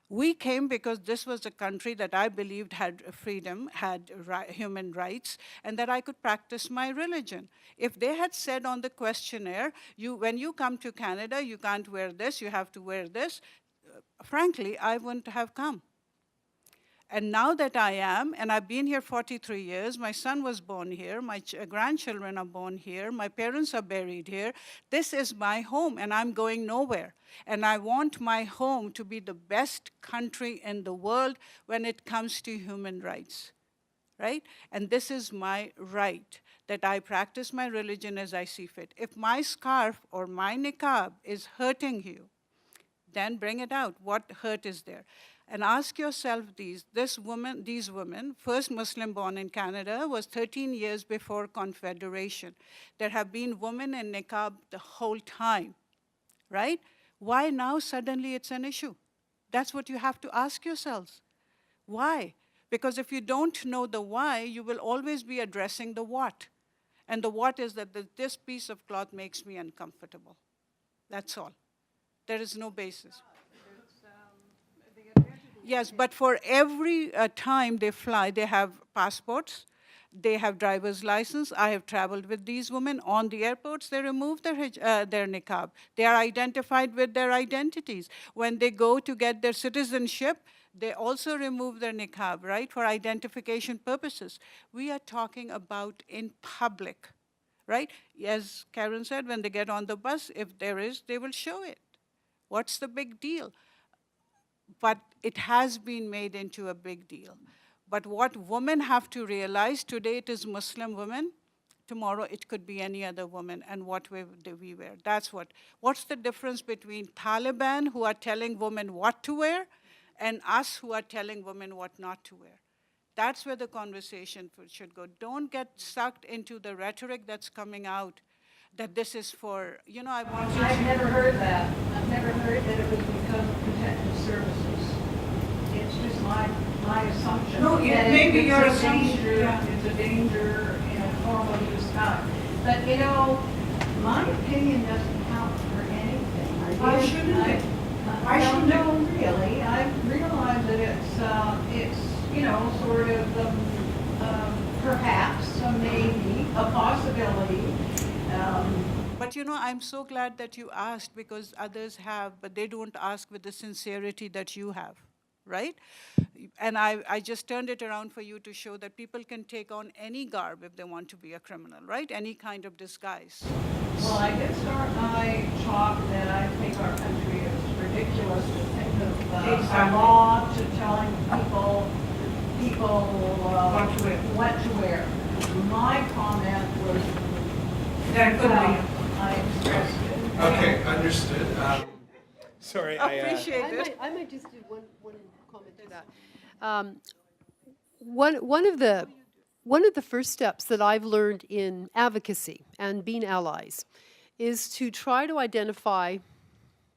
We came because this was a country that I believed had freedom, had human rights, and that I could practice my religion. If they had said on the questionnaire, when you come to Canada, you can't wear this, you have to wear this, frankly, I wouldn't have come. And now that I am, and I've been here 43 years, my son was born here, my grandchildren are born here, my parents are buried here, this is my home and I'm going nowhere. And I want my home to be the best country in the world when it comes to human rights, right? And this is my right, that I practice my religion as I see fit. If my scarf or my niqab is hurting you, then bring it out. What hurt is there? And ask yourself these women, first Muslim born in Canada, was 13 years before Confederation. There have been women in niqab the whole time, right? Why now suddenly it's an issue? That's what you have to ask yourselves. Why? Because if you don't know the why, you will always be addressing the what. And the what is that this piece of cloth makes me uncomfortable. That's all. There is no basis. Yes, but for every time they fly, they have passports, they have driver's license. I have traveled with these women. On the airports, they remove their niqab. They are identified with their identities. When they go to get their citizenship, they also remove their niqab, right, for identification purposes. We are talking about in public, right? As Karen said, when they get on the bus, if there is, they will show it. What's the big deal? But it has been made into a big deal. But what women have to realize, today it is Muslim women, tomorrow it could be any other woman, and what way do we wear? What's the difference between Taliban, who are telling women what to wear, and us who are telling women what not to wear? That's where the conversation should go. Don't get sucked into the rhetoric that's coming out, that this is for, I want you to... I've never heard that. I've never heard that it was because of protective services. it's just my assumption. No, yeah, that maybe it's your a assumption, danger- yeah. It's a danger in a normal use time. But, you know, my opinion doesn't count for anything. Why shouldn't it? Why I don't shouldn't it? know, really. I realize that it's, you know, sort of, perhaps, a maybe, a possibility. But you know, I'm so glad that you asked, because others have, but they don't ask with the sincerity that you have, right? And I just turned it around for you to show that people can take on any garb if they want to be a criminal, right? Any kind of disguise. Well, I did start my talk that I think our country is ridiculous to think of a Exactly. law to telling people What to wear. what to wear. My comment was That could how be. I expressed it. Okay, understood. Sorry, Appreciate it. I might just do one comment to that. One of the first steps that I've learned in advocacy and being allies is to try to identify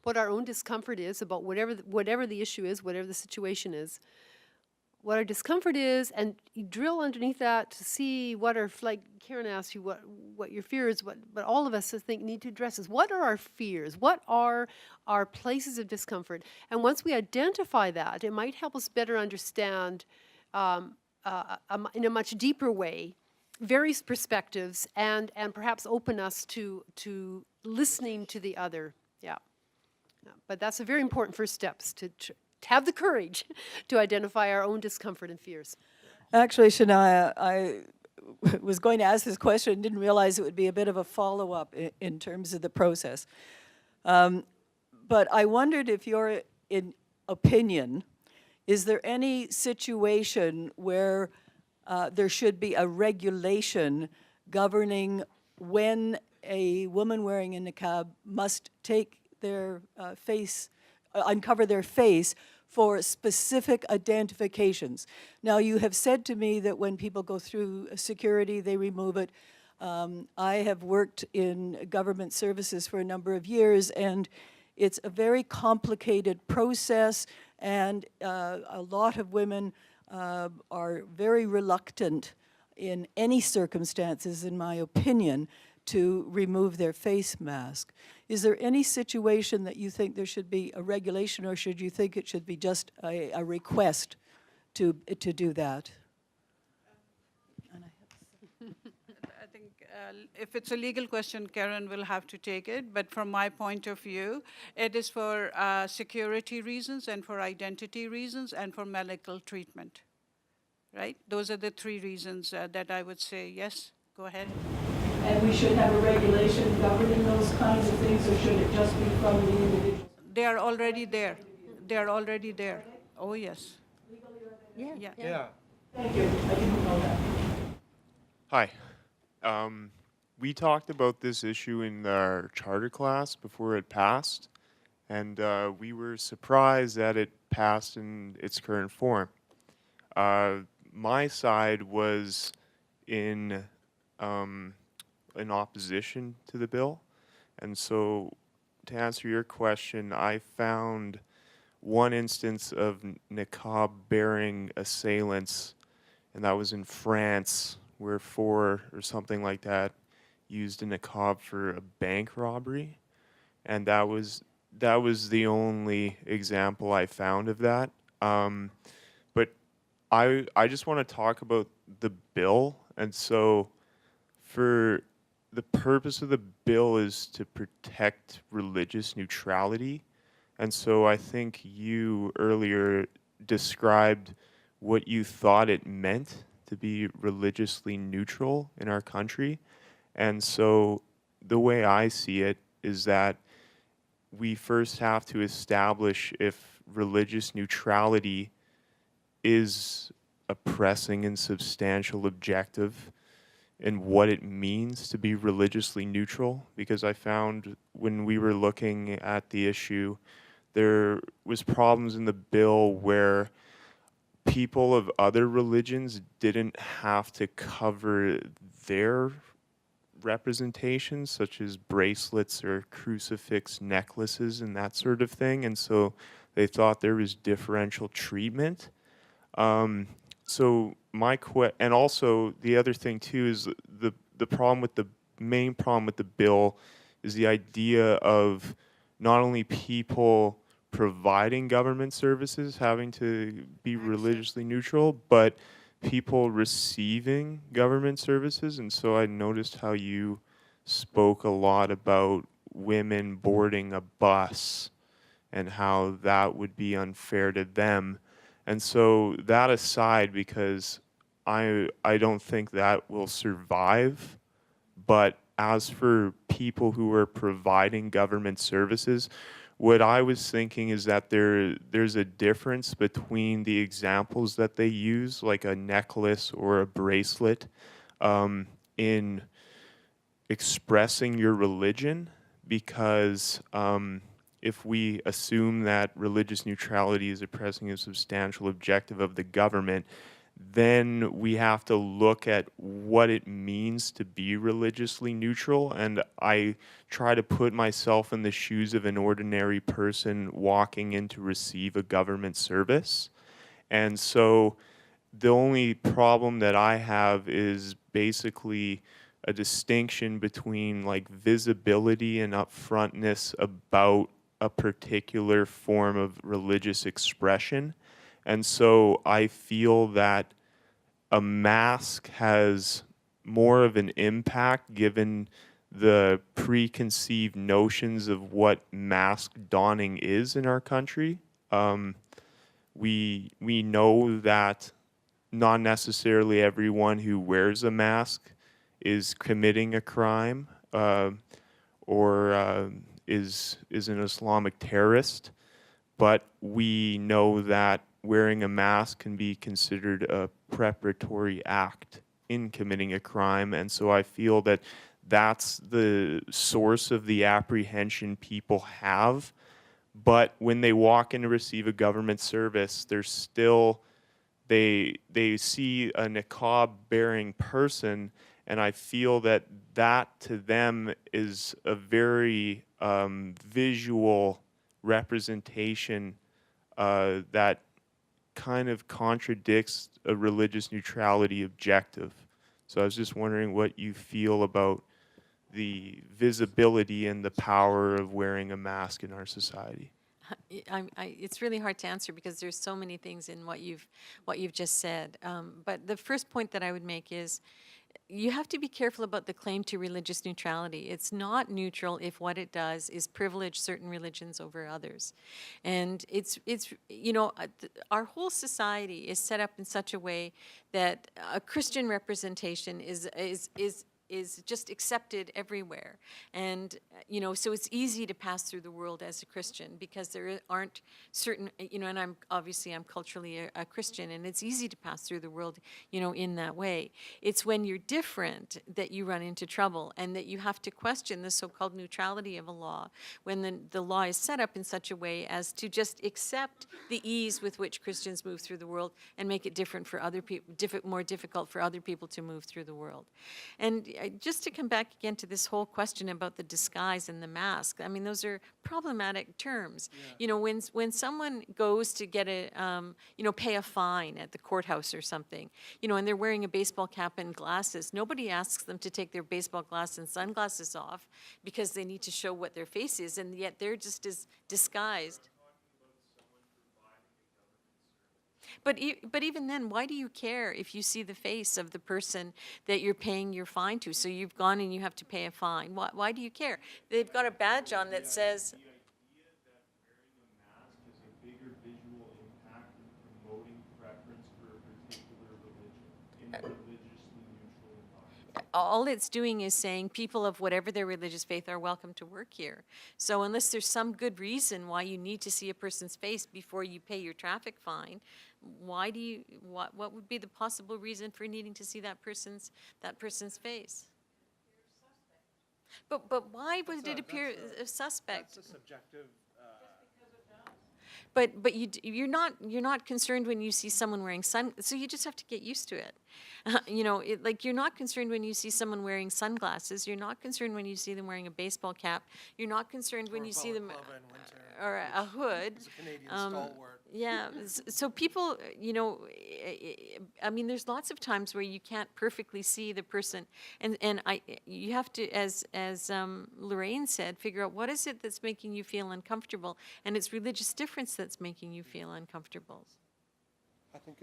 what our own discomfort is about whatever the issue is, whatever the situation is, what our discomfort is, and you drill underneath that to see what our, like Karen asked you, what your fear is, but all of us I think need to address is what are our fears, what are our places of discomfort, and once we identify that, it might help us better understand in a much deeper way various perspectives and perhaps open us to listening to the other. Yeah. But that's a very important first steps to have the courage to identify our own discomfort and fears. Actually, Shania, I was going to ask this question and didn't realize it would be a bit of a follow-up in terms of the process. But I wondered if your opinion, is there any situation where there should be a regulation governing when a woman wearing a niqab must take their uncover their face for specific identifications? Now, you have said to me that when people go through security, they remove it. I have worked in government services for a number of years, and it's a very complicated process, and a lot of women are very reluctant in any circumstances, in my opinion, to remove their face mask. Is there any situation that you think there should be a regulation, or should you think it should be just a request to do that? I think if it's a legal question, Karen will have to take it. But from my point of view, it is for security reasons and for identity reasons and for medical treatment, right? Those are the three reasons that I would say, yes, go ahead. And we should have a regulation governing those kinds of things, or should it just be from the individual? They are already there. They are already there. Oh, yes. Yeah. Yeah. Thank you. I didn't know that. Hi. We talked about this issue in our charter class before it passed, and we were surprised that it passed in its current form. My side was in opposition to the bill, and so to answer your question, I found one instance of niqab-bearing assailants, and that was in France, where 4 or something like that used a niqab for a bank robbery, and that was the only example I found of that. But I just want to talk about the bill, and so for the purpose of the bill is to protect religious neutrality, and so I think you earlier described what you thought it meant to be religiously neutral in our country. And so the way I see it is that we first have to establish if religious neutrality is a pressing and substantial objective and what it means to be religiously neutral, because I found when we were looking at the issue, there was problems in the bill where people of other religions didn't have to cover their representations, such as bracelets or crucifix necklaces and that sort of thing. And so they thought there was differential treatment. So and also the other thing too is the main problem with the bill is the idea of not only people providing government services having to be religiously neutral, but people receiving government services. And so I noticed how you spoke a lot about women boarding a bus and how that would be unfair to them. And so that aside, because I don't think that will survive, but as for people who are providing government services, what I was thinking is that there's a difference between the examples that they use, like a necklace or a bracelet, in expressing your religion, because if we assume that religious neutrality is a pressing and substantial objective of the government, then we have to look at what it means to be religiously neutral. And I try to put myself in the shoes of an ordinary person walking in to receive a government service. And so the only problem that I have is basically a distinction between like visibility and upfrontness about a particular form of religious expression. And so I feel that a mask has more of an impact given the preconceived notions of what mask donning is in our country. We know that not necessarily everyone who wears a mask is committing a crime or is an Islamic terrorist, but we know that wearing a mask can be considered a preparatory act in committing a crime. And so I feel that that's the source of the apprehension people have. But when they walk in to receive a government service, they're still, they see a niqab-bearing person, and I feel that that to them is a very visual representation that kind of contradicts a religious neutrality objective. So I was just wondering what you feel about the visibility and the power of wearing a mask in our society. It's really hard to answer because there's so many things in what you've just said. But the first point that I would make is you have to be careful about the claim to religious neutrality. It's not neutral if what it does is privilege certain religions over others. And it's you know, our whole society is set up in such a way that a Christian representation is just accepted everywhere. And, you know, so it's easy to pass through the world as a Christian because there aren't certain, you know, and I'm culturally a Christian, and it's easy to pass through the world, you know, in that way. It's when you're different that you run into trouble and that you have to question the so-called neutrality of a law when the law is set up in such a way as to just accept the ease with which Christians move through the world and make it different for other people, more difficult for other people to move through the world. And just to come back again to this whole question about the disguise and the mask, I mean, those are problematic terms. Yeah. You know, when someone goes to get you know, pay a fine at the courthouse or something, you know, and they're wearing a baseball cap and glasses, nobody asks them to take their baseball glass and sunglasses off because they need to show what their face is, and yet they're just as disguised. But even then, why do you care if you see the face of the person that you're paying your fine to? So you've gone and you have to pay a fine. Why do you care? They've got a badge on that says... The idea that wearing a mask has a bigger visual impact in promoting preference for a particular religion in a religiously neutral environment. All it's doing is saying people of whatever their religious faith are welcome to work here. So unless there's some good reason why you need to see a person's face before you pay your traffic fine, why do you? What would be the possible reason for needing to see that person's face? But why would it appear suspect? That's a subjective. But you're not concerned when you see someone wearing so you just have to get used to it. You know, like you're not concerned when you see someone wearing sunglasses. You're not concerned when you see them wearing a baseball cap. You're not concerned when you see them. or a hood. It's a Canadian Um, stalwart. Yeah, so people, you know, I mean, there's lots of times where you can't perfectly see the person, and you have to, as Loraine said, figure out what is it that's making you feel uncomfortable, and it's religious difference that's making you feel uncomfortable. I think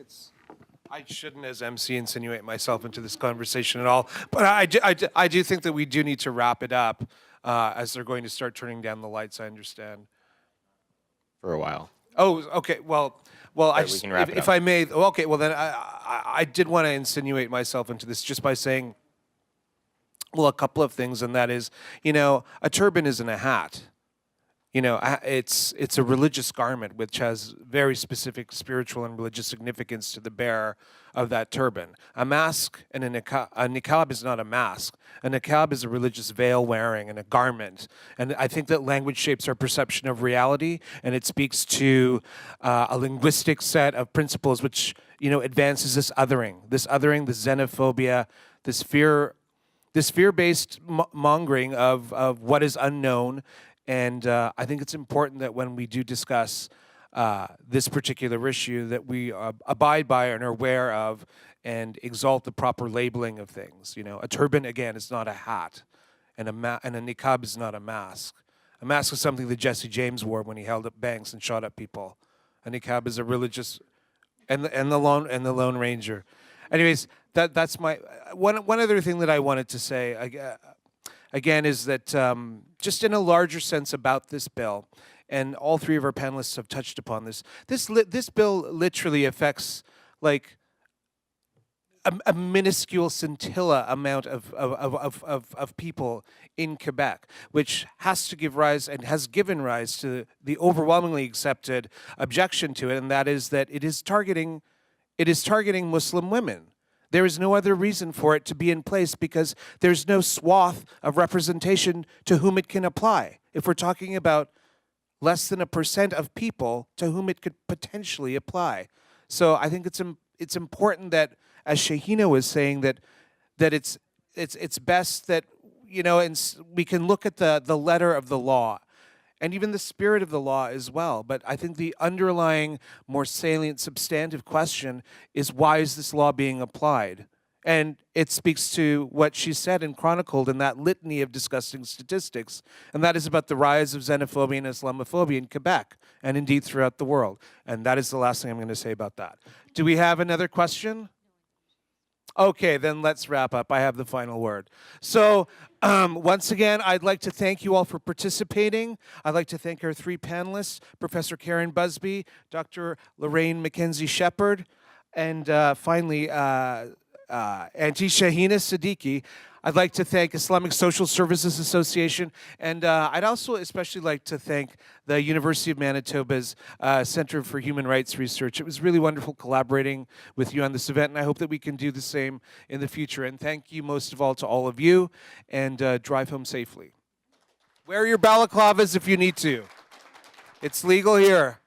I shouldn't, as MC, insinuate myself into this conversation at all, but I do think that we do need to wrap it up as they're going to start turning down the lights, I understand. For a while. Oh, okay. Well, Right, we can wrap it if up. I may, okay. Well, then I did want to insinuate myself into this just by saying, well, a couple of things, and that is, you know, a turban isn't a hat. You know, it's a religious garment which has very specific spiritual and religious significance to the bearer of that turban. A mask and a niqab is not a mask. A niqab is a religious veil wearing and a garment. And I think that language shapes our perception of reality, and it speaks to a linguistic set of principles which, you know, advances this othering, this xenophobia, this fear-based mongering of what is unknown. And I think it's important that when we do discuss this particular issue, that we abide by and are aware of and exalt the proper labeling of things. You know, a turban, again, is not a hat, and a niqab is not a mask. A mask is something that Jesse James wore when he held up banks and shot at people. A niqab is a religious, and the Lone Ranger. Anyways, that's my one other thing that I wanted to say. Again, is that just in a larger sense about this bill, and all three of our panelists have touched upon this. This bill literally affects like a minuscule scintilla amount of people in Quebec, which has to give rise and has given rise to the overwhelmingly accepted objection to it, and that is that it is targeting Muslim women. There is no other reason for it to be in place because there's no swath of representation to whom it can apply. If we're talking about less than 1% of people to whom it could potentially apply. So I think it's important that, as Shahina was saying, that it's best that, you know, and we can look at the letter of the law and even the spirit of the law as well. But I think the underlying, more salient, substantive question is, why is this law being applied? And it speaks to what she said and chronicled in that litany of disgusting statistics, and that is about the rise of xenophobia and Islamophobia in Quebec, and indeed throughout the world. And that is the last thing I'm going to say about that. Do we have another question? Okay, then let's wrap up. I have the final word. So once again, I'd like to thank you all for participating. I'd like to thank our three panelists, Professor Karen Busby, Dr. Loraine MacKenzie Shepherd, and finally, Auntie Shahina Siddiqui. I'd like to thank Islamic Social Services Association, and I'd also especially like to thank the University of Manitoba's Center for Human Rights Research. It was really wonderful collaborating with you on this event, and I hope that we can do the same in the future. And thank you most of all to all of you, and drive home safely. Wear your balaclavas if you need to. It's legal here.